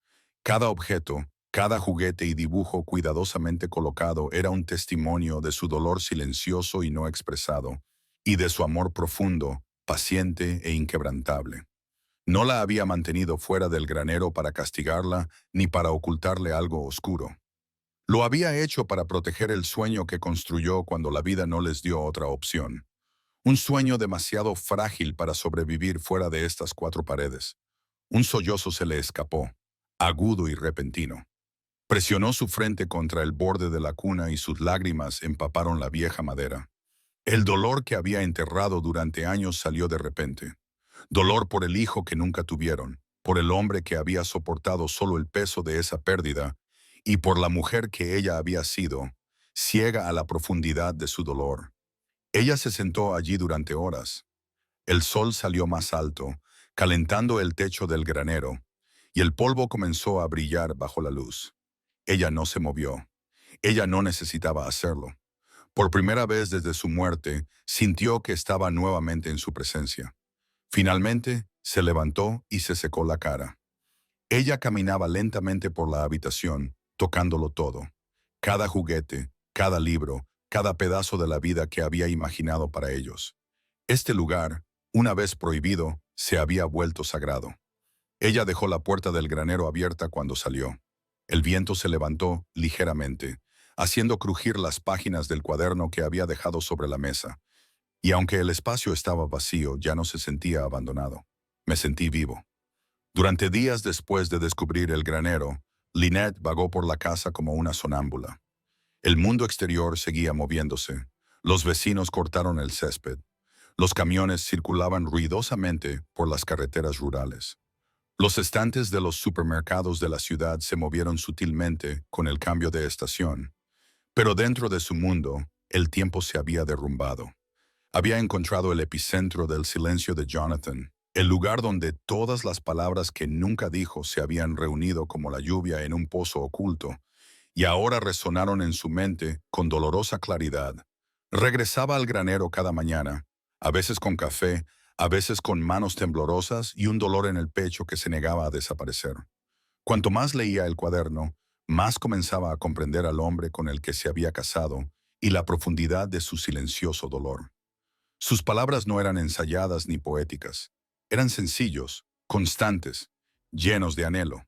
Cada objeto, cada juguete y dibujo cuidadosamente colocado era un testimonio de su dolor silencioso y no expresado, y de su amor profundo, paciente e inquebrantable. No la había mantenido fuera del granero para castigarla ni para ocultarle algo oscuro. Lo había hecho para proteger el sueño que construyó cuando la vida no les dio otra opción. Un sueño demasiado frágil para sobrevivir fuera de estas 4 paredes. Un sollozo se le escapó, agudo y repentino. Presionó su frente contra el borde de la cuna y sus lágrimas empaparon la vieja madera. El dolor que había enterrado durante años salió de repente. Dolor por el hijo que nunca tuvieron, por el hombre que había soportado solo el peso de esa pérdida, y por la mujer que ella había sido, ciega a la profundidad de su dolor. Ella se sentó allí durante horas. El sol salió más alto, calentando el techo del granero, y el polvo comenzó a brillar bajo la luz. Ella no se movió. Ella no necesitaba hacerlo. Por primera vez desde su muerte, sintió que estaba nuevamente en su presencia. Finalmente, se levantó y se secó la cara. Ella caminaba lentamente por la habitación, tocándolo todo. Cada juguete, cada libro, cada pedazo de la vida que había imaginado para ellos. Este lugar, una vez prohibido, se había vuelto sagrado. Ella dejó la puerta del granero abierta cuando salió. El viento se levantó ligeramente, haciendo crujir las páginas del cuaderno que había dejado sobre la mesa. Y aunque el espacio estaba vacío, ya no se sentía abandonado. Me sentí vivo. Durante días después de descubrir el granero, Lynette vagó por la casa como una sonámbula. El mundo exterior seguía moviéndose. Los vecinos cortaron el césped. Los camiones circulaban ruidosamente por las carreteras rurales. Los estantes de los supermercados de la ciudad se movieron sutilmente con el cambio de estación. Pero dentro de su mundo, el tiempo se había derrumbado. Había encontrado el epicentro del silencio de Jonathan, el lugar donde todas las palabras que nunca dijo se habían reunido como la lluvia en un pozo oculto, y ahora resonaron en su mente con dolorosa claridad. Regresaba al granero cada mañana, a veces con café, a veces con manos temblorosas y un dolor en el pecho que se negaba a desaparecer. Cuanto más leía el cuaderno, más comenzaba a comprender al hombre con el que se había casado y la profundidad de su silencioso dolor. Sus palabras no eran ensayadas ni poéticas. Eran sencillos, constantes, llenos de anhelo.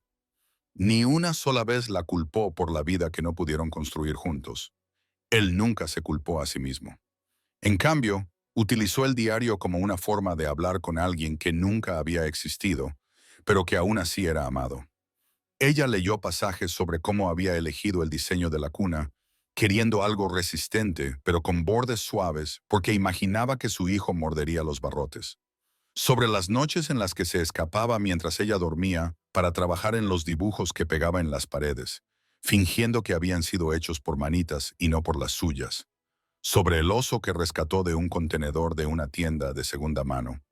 Ni una sola vez la culpó por la vida que no pudieron construir juntos. Él nunca se culpó a sí mismo. En cambio, utilizó el diario como una forma de hablar con alguien que nunca había existido, pero que aún así era amado. Ella leyó pasajes sobre cómo había elegido el diseño de la cuna, queriendo algo resistente, pero con bordes suaves, porque imaginaba que su hijo mordería los barrotes. Sobre las noches en las que se escapaba mientras ella dormía para trabajar en los dibujos que pegaba en las paredes, fingiendo que habían sido hechos por manitas y no por las suyas. Sobre el oso que rescató de un contenedor de una tienda de segunda mano.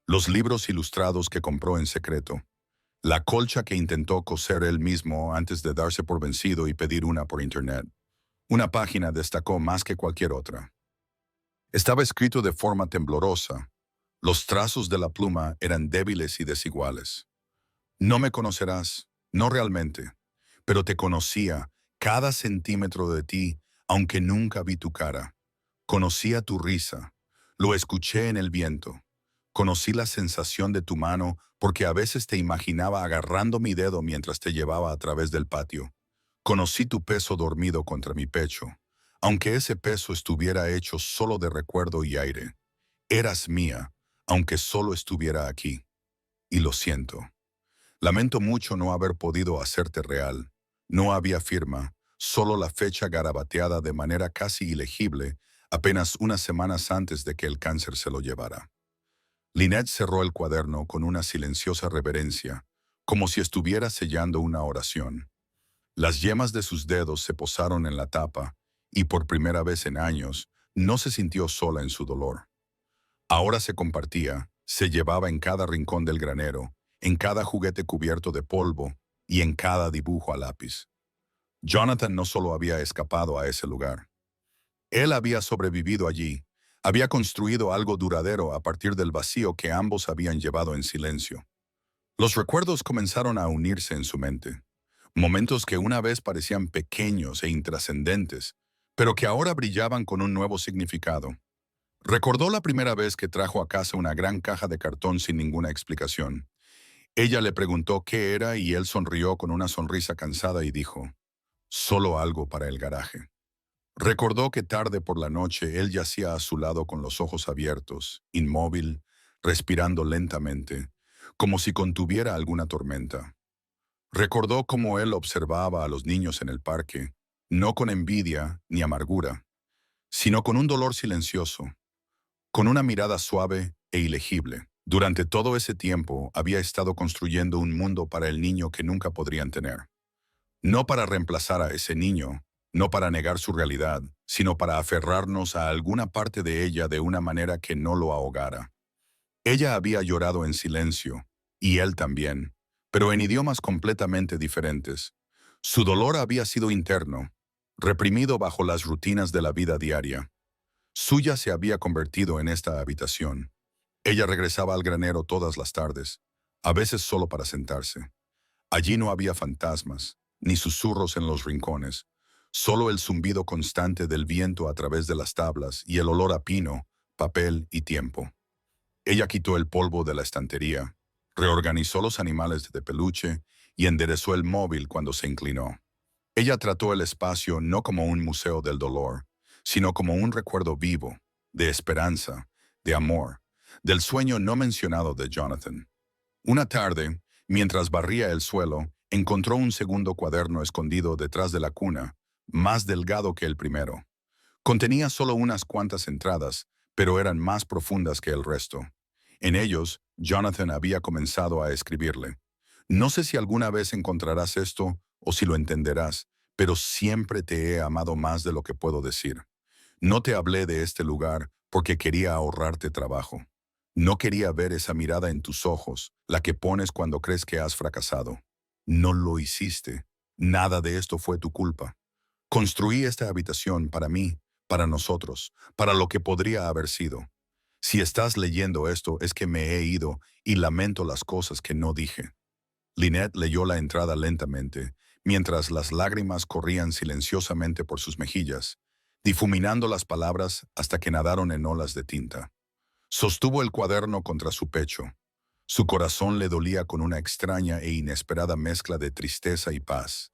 Los libros ilustrados que compró en secreto. La colcha que intentó coser él mismo antes de darse por vencido y pedir una por internet. Una página destacó más que cualquier otra. Estaba escrito de forma temblorosa, Los trazos de la pluma eran débiles y desiguales. No me conocerás, no realmente, pero te conocía cada centímetro de ti, aunque nunca vi tu cara. Conocía tu risa, lo escuché en el viento. Conocí la sensación de tu mano porque a veces te imaginaba agarrando mi dedo mientras te llevaba a través del patio. Conocí tu peso dormido contra mi pecho, aunque ese peso estuviera hecho solo de recuerdo y aire. Eras mía, aunque solo estuviera aquí. Y lo siento. Lamento mucho no haber podido hacerte real. No había firma, solo la fecha garabateada de manera casi ilegible apenas unas semanas antes de que el cáncer se lo llevara. Lynette cerró el cuaderno con una silenciosa reverencia, como si estuviera sellando una oración. Las yemas de sus dedos se posaron en la tapa y por primera vez en años no se sintió sola en su dolor. Ahora se compartía, se llevaba en cada rincón del granero, en cada juguete cubierto de polvo y en cada dibujo a lápiz. Jonathan no solo había escapado a ese lugar. Él había sobrevivido allí, había construido algo duradero a partir del vacío que ambos habían llevado en silencio. Los recuerdos comenzaron a unirse en su mente. Momentos que una vez parecían pequeños e intrascendentes, pero que ahora brillaban con un nuevo significado. Recordó la primera vez que trajo a casa una gran caja de cartón sin ninguna explicación. Ella le preguntó qué era y él sonrió con una sonrisa cansada y dijo, «Solo algo para el garaje». Recordó que tarde por la noche él yacía a su lado con los ojos abiertos, inmóvil, respirando lentamente, como si contuviera alguna tormenta. Recordó cómo él observaba a los niños en el parque, no con envidia ni amargura, sino con un dolor silencioso, con una mirada suave e ilegible. Durante todo ese tiempo había estado construyendo un mundo para el niño que nunca podrían tener. No para reemplazar a ese niño, no para negar su realidad, sino para aferrarnos a alguna parte de ella de una manera que no lo ahogara. Ella había llorado en silencio, y él también, pero en idiomas completamente diferentes. Su dolor había sido interno, reprimido bajo las rutinas de la vida diaria. Suya se había convertido en esta habitación. Ella regresaba al granero todas las tardes, a veces solo para sentarse. Allí no había fantasmas, ni susurros en los rincones, solo el zumbido constante del viento a través de las tablas y el olor a pino, papel y tiempo. Ella quitó el polvo de la estantería, reorganizó los animales de peluche y enderezó el móvil cuando se inclinó. Ella trató el espacio no como un museo del dolor, sino como un recuerdo vivo, de esperanza, de amor, del sueño no mencionado de Jonathan. Una tarde, mientras barría el suelo, encontró un segundo cuaderno escondido detrás de la cuna, más delgado que el primero. Contenía solo unas cuantas entradas, pero eran más profundas que el resto. En ellos, Jonathan había comenzado a escribirle. No sé si alguna vez encontrarás esto o si lo entenderás, pero siempre te he amado más de lo que puedo decir. No te hablé de este lugar porque quería ahorrarte trabajo. No quería ver esa mirada en tus ojos, la que pones cuando crees que has fracasado. No lo hiciste. Nada de esto fue tu culpa. Construí esta habitación para mí, para nosotros, para lo que podría haber sido. Si estás leyendo esto es que me he ido y lamento las cosas que no dije. Lynette leyó la entrada lentamente, mientras las lágrimas corrían silenciosamente por sus mejillas, difuminando las palabras hasta que nadaron en olas de tinta. Sostuvo el cuaderno contra su pecho. Su corazón le dolía con una extraña e inesperada mezcla de tristeza y paz.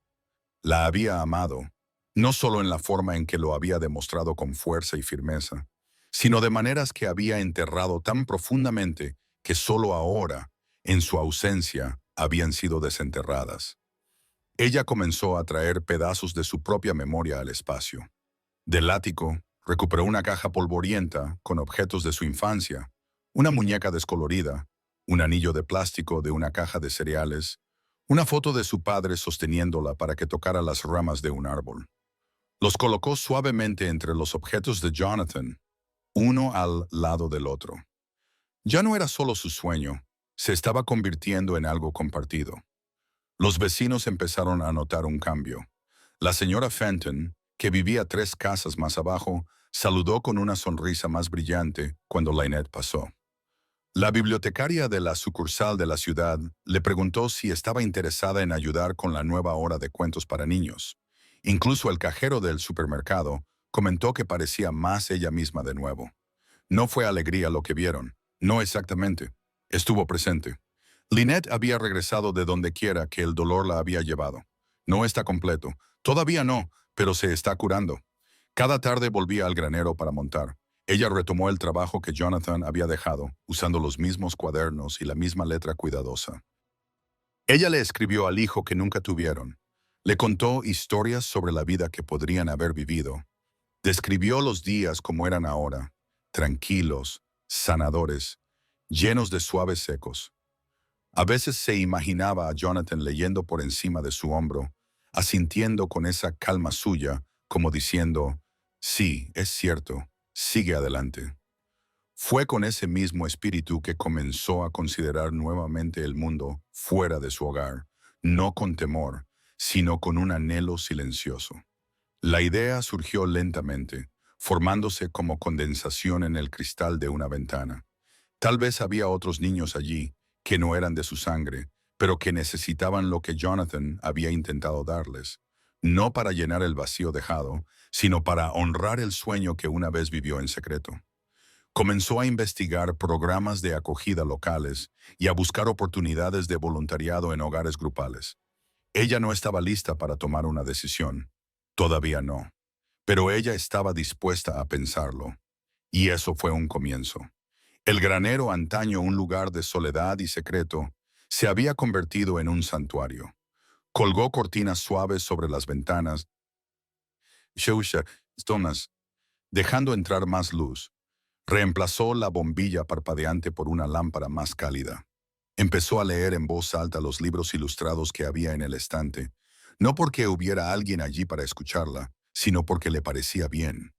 La había amado, no solo en la forma en que lo había demostrado con fuerza y firmeza, sino de maneras que había enterrado tan profundamente que solo ahora, en su ausencia, habían sido desenterradas. Ella comenzó a traer pedazos de su propia memoria al espacio. Del ático, recuperó una caja polvorienta con objetos de su infancia, una muñeca descolorida, un anillo de plástico de una caja de cereales, una foto de su padre sosteniéndola para que tocara las ramas de un árbol. Los colocó suavemente entre los objetos de Jonathan, uno al lado del otro. Ya no era solo su sueño, se estaba convirtiendo en algo compartido. Los vecinos empezaron a notar un cambio. La señora Fenton, que vivía 3 casas más abajo, saludó con una sonrisa más brillante cuando Lynette pasó. La bibliotecaria de la sucursal de la ciudad le preguntó si estaba interesada en ayudar con la nueva hora de cuentos para niños. Incluso el cajero del supermercado comentó que parecía más ella misma de nuevo. No fue alegría lo que vieron. No exactamente. Estuvo presente. Lynette había regresado de donde quiera que el dolor la había llevado. No está completo. Todavía no, pero se está curando. Cada tarde volvía al granero para montar. Ella retomó el trabajo que Jonathan había dejado, usando los mismos cuadernos y la misma letra cuidadosa. Ella le escribió al hijo que nunca tuvieron. Le contó historias sobre la vida que podrían haber vivido. Describió los días como eran ahora, tranquilos, sanadores, llenos de suaves ecos. A veces se imaginaba a Jonathan leyendo por encima de su hombro, asintiendo con esa calma suya, como diciendo, sí, es cierto, sigue adelante. Fue con ese mismo espíritu que comenzó a considerar nuevamente el mundo fuera de su hogar, no con temor, sino con un anhelo silencioso. La idea surgió lentamente, formándose como condensación en el cristal de una ventana. Tal vez había otros niños allí, que no eran de su sangre, pero que necesitaban lo que Jonathan había intentado darles, no para llenar el vacío dejado, sino para honrar el sueño que una vez vivió en secreto. Comenzó a investigar programas de acogida locales y a buscar oportunidades de voluntariado en hogares grupales. Ella no estaba lista para tomar una decisión. Todavía no. Pero ella estaba dispuesta a pensarlo. Y eso fue un comienzo. El granero, antaño un lugar de soledad y secreto, se había convertido en un santuario. Colgó cortinas suaves sobre las ventanas, stonas, dejando entrar más luz. Reemplazó la bombilla parpadeante por una lámpara más cálida. Empezó a leer en voz alta los libros ilustrados que había en el estante, no porque hubiera alguien allí para escucharla, sino porque le parecía bien,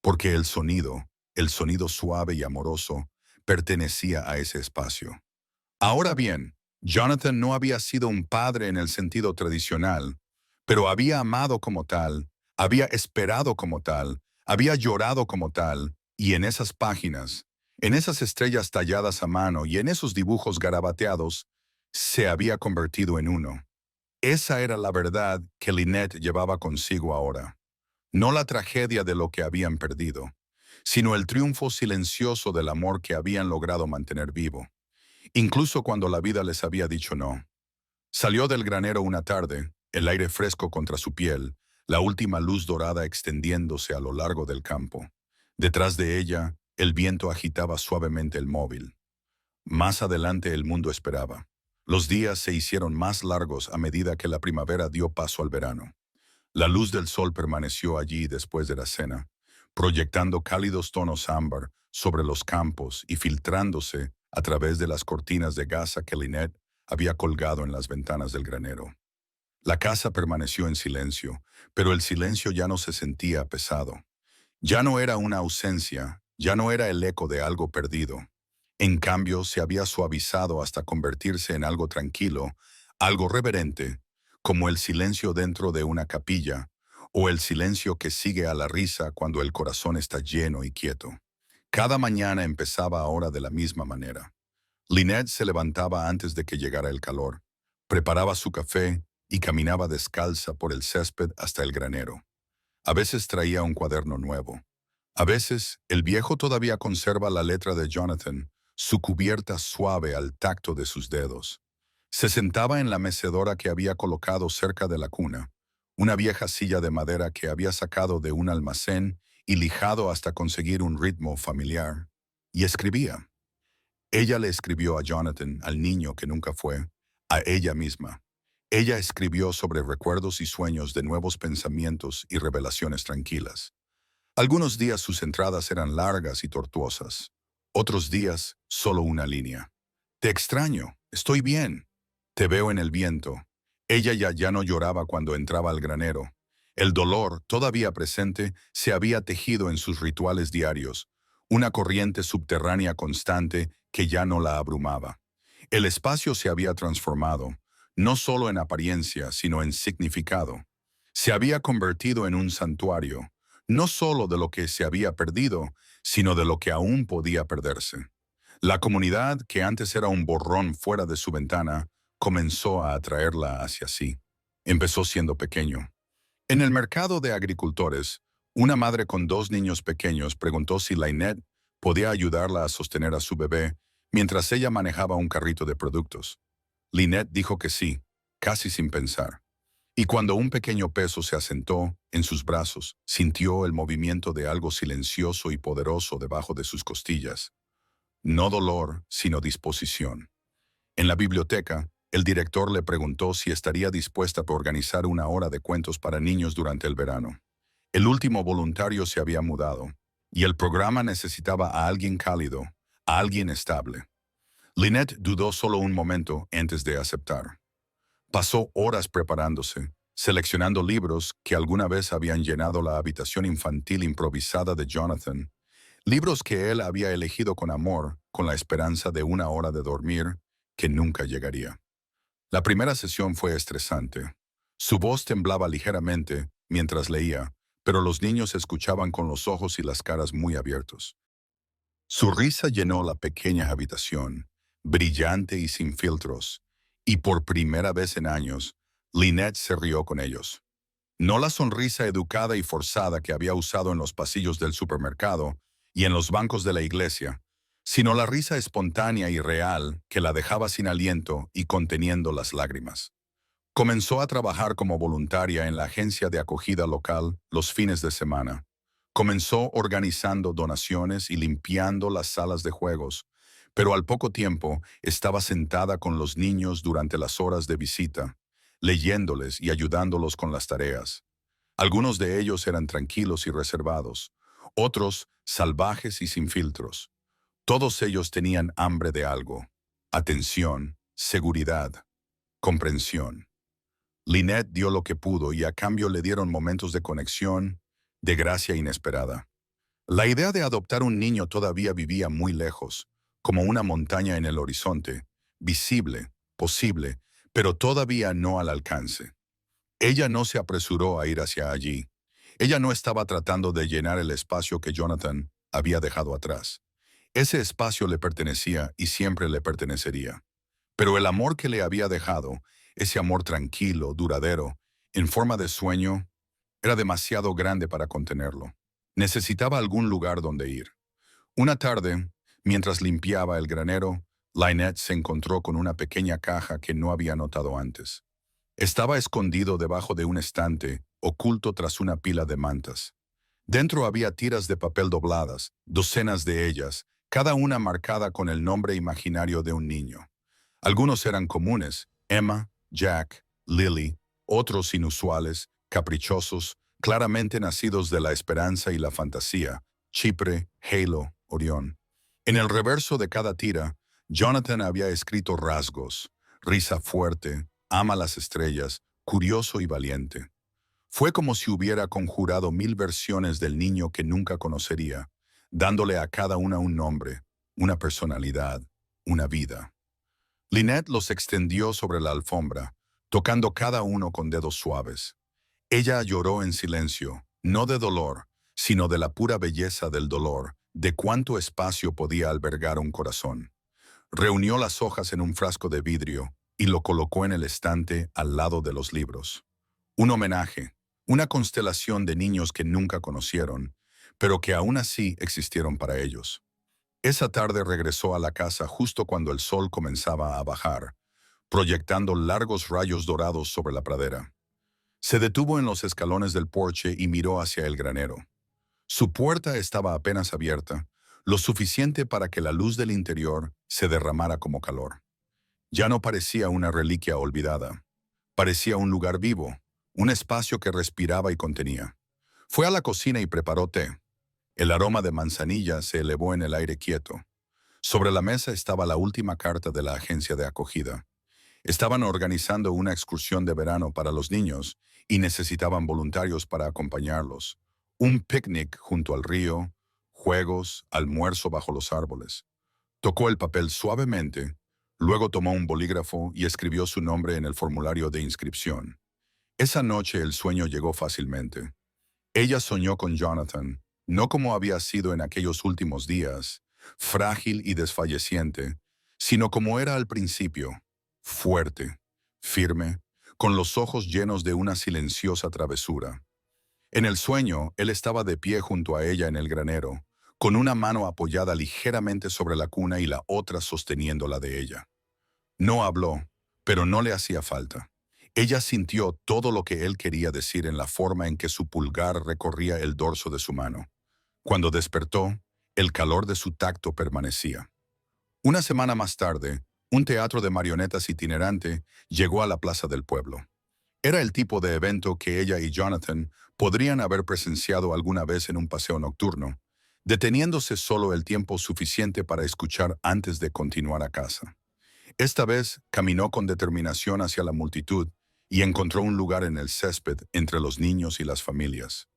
porque el sonido suave y amoroso, pertenecía a ese espacio. Ahora bien, Jonathan no había sido un padre en el sentido tradicional, pero había amado como tal, había esperado como tal, había llorado como tal, y en esas páginas, en esas estrellas talladas a mano y en esos dibujos garabateados, se había convertido en uno. Esa era la verdad que Lynette llevaba consigo ahora. No la tragedia de lo que habían perdido, sino el triunfo silencioso del amor que habían logrado mantener vivo, incluso cuando la vida les había dicho no. Salió del granero una tarde, el aire fresco contra su piel, la última luz dorada extendiéndose a lo largo del campo. Detrás de ella, el viento agitaba suavemente el móvil. Más adelante el mundo esperaba. Los días se hicieron más largos a medida que la primavera dio paso al verano. La luz del sol permaneció allí después de la cena, proyectando cálidos tonos ámbar sobre los campos y filtrándose a través de las cortinas de gasa que Lynette había colgado en las ventanas del granero. La casa permaneció en silencio, pero el silencio ya no se sentía pesado. Ya no era una ausencia, ya no era el eco de algo perdido. En cambio, se había suavizado hasta convertirse en algo tranquilo, algo reverente, como el silencio dentro de una capilla, o el silencio que sigue a la risa cuando el corazón está lleno y quieto. Cada mañana empezaba ahora de la misma manera. Lynette se levantaba antes de que llegara el calor, preparaba su café y caminaba descalza por el césped hasta el granero. A veces traía un cuaderno nuevo. A veces, el viejo todavía conserva la letra de Jonathan, su cubierta suave al tacto de sus dedos. Se sentaba en la mecedora que había colocado cerca de la cuna, una vieja silla de madera que había sacado de un almacén y lijado hasta conseguir un ritmo familiar, y escribía. Ella le escribió a Jonathan, al niño que nunca fue, a ella misma. Ella escribió sobre recuerdos y sueños de nuevos pensamientos y revelaciones tranquilas. Algunos días sus entradas eran largas y tortuosas. Otros días, solo una línea. Te extraño, estoy bien. Te veo en el viento. Ella ya no lloraba cuando entraba al granero. El dolor, todavía presente, se había tejido en sus rituales diarios, una corriente subterránea constante que ya no la abrumaba. El espacio se había transformado, no solo en apariencia, sino en significado. Se había convertido en un santuario, no solo de lo que se había perdido, sino de lo que aún podía perderse. La comunidad, que antes era un borrón fuera de su ventana, comenzó a atraerla hacia sí. Empezó siendo pequeño. En el mercado de agricultores, una madre con dos niños pequeños preguntó si Lynette podía ayudarla a sostener a su bebé mientras ella manejaba un carrito de productos. Lynette dijo que sí, casi sin pensar. Y cuando un pequeño peso se asentó en sus brazos, sintió el movimiento de algo silencioso y poderoso debajo de sus costillas. No dolor, sino disposición. En la biblioteca, el director le preguntó si estaría dispuesta a organizar una hora de cuentos para niños durante el verano. El último voluntario se había mudado, y el programa necesitaba a alguien cálido, a alguien estable. Lynette dudó solo un momento antes de aceptar. Pasó horas preparándose, seleccionando libros que alguna vez habían llenado la habitación infantil improvisada de Jonathan, libros que él había elegido con amor, con la esperanza de una hora de dormir que nunca llegaría. La primera sesión fue estresante. Su voz temblaba ligeramente mientras leía, pero los niños escuchaban con los ojos y las caras muy abiertos. Su risa llenó la pequeña habitación, brillante y sin filtros, y por primera vez en años, Lynette se rió con ellos. No la sonrisa educada y forzada que había usado en los pasillos del supermercado y en los bancos de la iglesia, sino la risa espontánea y real que la dejaba sin aliento y conteniendo las lágrimas. Comenzó a trabajar como voluntaria en la agencia de acogida local los fines de semana. Comenzó organizando donaciones y limpiando las salas de juegos, pero al poco tiempo estaba sentada con los niños durante las horas de visita, leyéndoles y ayudándolos con las tareas. Algunos de ellos eran tranquilos y reservados, otros salvajes y sin filtros. Todos ellos tenían hambre de algo: atención, seguridad, comprensión. Lynette dio lo que pudo y a cambio le dieron momentos de conexión, de gracia inesperada. La idea de adoptar un niño todavía vivía muy lejos, como una montaña en el horizonte, visible, posible, pero todavía no al alcance. Ella no se apresuró a ir hacia allí. Ella no estaba tratando de llenar el espacio que Jonathan había dejado atrás. Ese espacio le pertenecía y siempre le pertenecería. Pero el amor que le había dejado, ese amor tranquilo, duradero, en forma de sueño, era demasiado grande para contenerlo. Necesitaba algún lugar donde ir. Una tarde, mientras limpiaba el granero, Lynette se encontró con una pequeña caja que no había notado antes. Estaba escondido debajo de un estante, oculto tras una pila de mantas. Dentro había tiras de papel dobladas, docenas de ellas, cada una marcada con el nombre imaginario de un niño. Algunos eran comunes: Emma, Jack, Lily; otros inusuales, caprichosos, claramente nacidos de la esperanza y la fantasía: Chipre, Halo, Orión. En el reverso de cada tira, Jonathan había escrito rasgos: risa fuerte, ama las estrellas, curioso y valiente. Fue como si hubiera conjurado 1000 versiones del niño que nunca conocería, dándole a cada una un nombre, una personalidad, una vida. Lynette los extendió sobre la alfombra, tocando cada uno con dedos suaves. Ella lloró en silencio, no de dolor, sino de la pura belleza del dolor, de cuánto espacio podía albergar un corazón. Reunió las hojas en un frasco de vidrio y lo colocó en el estante al lado de los libros. Un homenaje, una constelación de niños que nunca conocieron, pero que aún así existieron para ellos. Esa tarde regresó a la casa justo cuando el sol comenzaba a bajar, proyectando largos rayos dorados sobre la pradera. Se detuvo en los escalones del porche y miró hacia el granero. Su puerta estaba apenas abierta, lo suficiente para que la luz del interior se derramara como calor. Ya no parecía una reliquia olvidada. Parecía un lugar vivo, un espacio que respiraba y contenía. Fue a la cocina y preparó té. El aroma de manzanilla se elevó en el aire quieto. Sobre la mesa estaba la última carta de la agencia de acogida. Estaban organizando una excursión de verano para los niños y necesitaban voluntarios para acompañarlos. Un picnic junto al río, juegos, almuerzo bajo los árboles. Tocó el papel suavemente, luego tomó un bolígrafo y escribió su nombre en el formulario de inscripción. Esa noche el sueño llegó fácilmente. Ella soñó con Jonathan, no como había sido en aquellos últimos días, frágil y desfalleciente, sino como era al principio, fuerte, firme, con los ojos llenos de una silenciosa travesura. En el sueño, él estaba de pie junto a ella en el granero, con una mano apoyada ligeramente sobre la cuna y la otra sosteniendo la de ella. No habló, pero no le hacía falta. Ella sintió todo lo que él quería decir en la forma en que su pulgar recorría el dorso de su mano. Cuando despertó, el calor de su tacto permanecía. Una semana más tarde, un teatro de marionetas itinerante llegó a la plaza del pueblo. Era el tipo de evento que ella y Jonathan podrían haber presenciado alguna vez en un paseo nocturno, deteniéndose solo el tiempo suficiente para escuchar antes de continuar a casa. Esta vez caminó con determinación hacia la multitud y encontró un lugar en el césped entre los niños y las familias.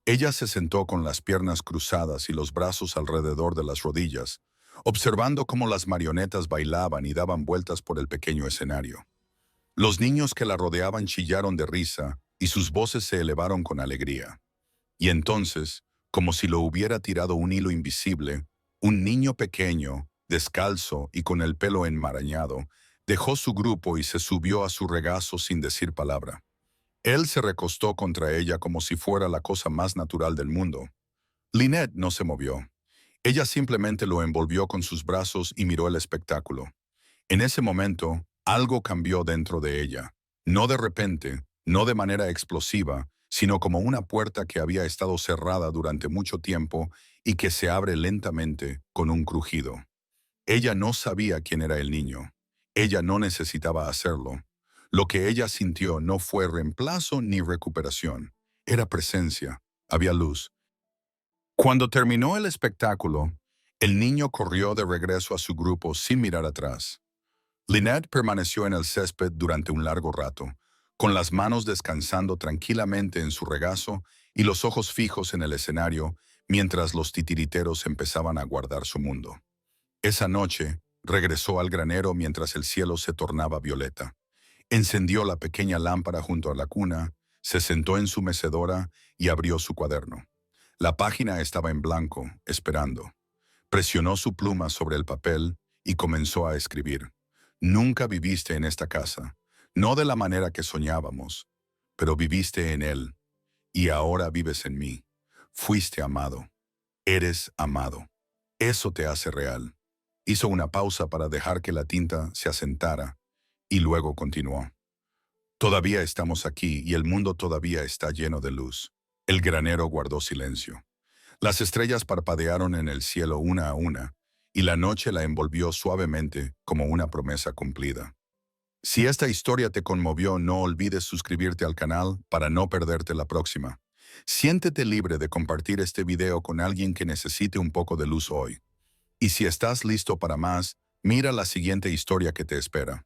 Ella se sentó con las piernas cruzadas y los brazos alrededor de las rodillas, observando cómo las marionetas bailaban y daban vueltas por el pequeño escenario. Los niños que la rodeaban chillaron de risa y sus voces se elevaron con alegría. Y entonces, como si lo hubiera tirado un hilo invisible, un niño pequeño, descalzo y con el pelo enmarañado, dejó su grupo y se subió a su regazo sin decir palabra. Él se recostó contra ella como si fuera la cosa más natural del mundo. Lynette no se movió. Ella simplemente lo envolvió con sus brazos y miró el espectáculo. En ese momento, algo cambió dentro de ella. No de repente, no de manera explosiva, sino como una puerta que había estado cerrada durante mucho tiempo y que se abre lentamente con un crujido. Ella no sabía quién era el niño. Ella no necesitaba hacerlo. Lo que ella sintió no fue reemplazo ni recuperación. Era presencia. Había luz. Cuando terminó el espectáculo, el niño corrió de regreso a su grupo sin mirar atrás. Lynette permaneció en el césped durante un largo rato, con las manos descansando tranquilamente en su regazo y los ojos fijos en el escenario, mientras los titiriteros empezaban a guardar su mundo. Esa noche, regresó al granero mientras el cielo se tornaba violeta. Encendió la pequeña lámpara junto a la cuna, se sentó en su mecedora y abrió su cuaderno. La página estaba en blanco, esperando. Presionó su pluma sobre el papel y comenzó a escribir. Nunca viviste en esta casa, no de la manera que soñábamos, pero viviste en él, y ahora vives en mí. Fuiste amado. Eres amado. Eso te hace real. Hizo una pausa para dejar que la tinta se asentara, y luego continuó. Todavía estamos aquí y el mundo todavía está lleno de luz. El granero guardó silencio. Las estrellas parpadearon en el cielo una a una, y la noche la envolvió suavemente como una promesa cumplida. Si esta historia te conmovió, no olvides suscribirte al canal para no perderte la próxima. Siéntete libre de compartir este video con alguien que necesite un poco de luz hoy. Y si estás listo para más, mira la siguiente historia que te espera.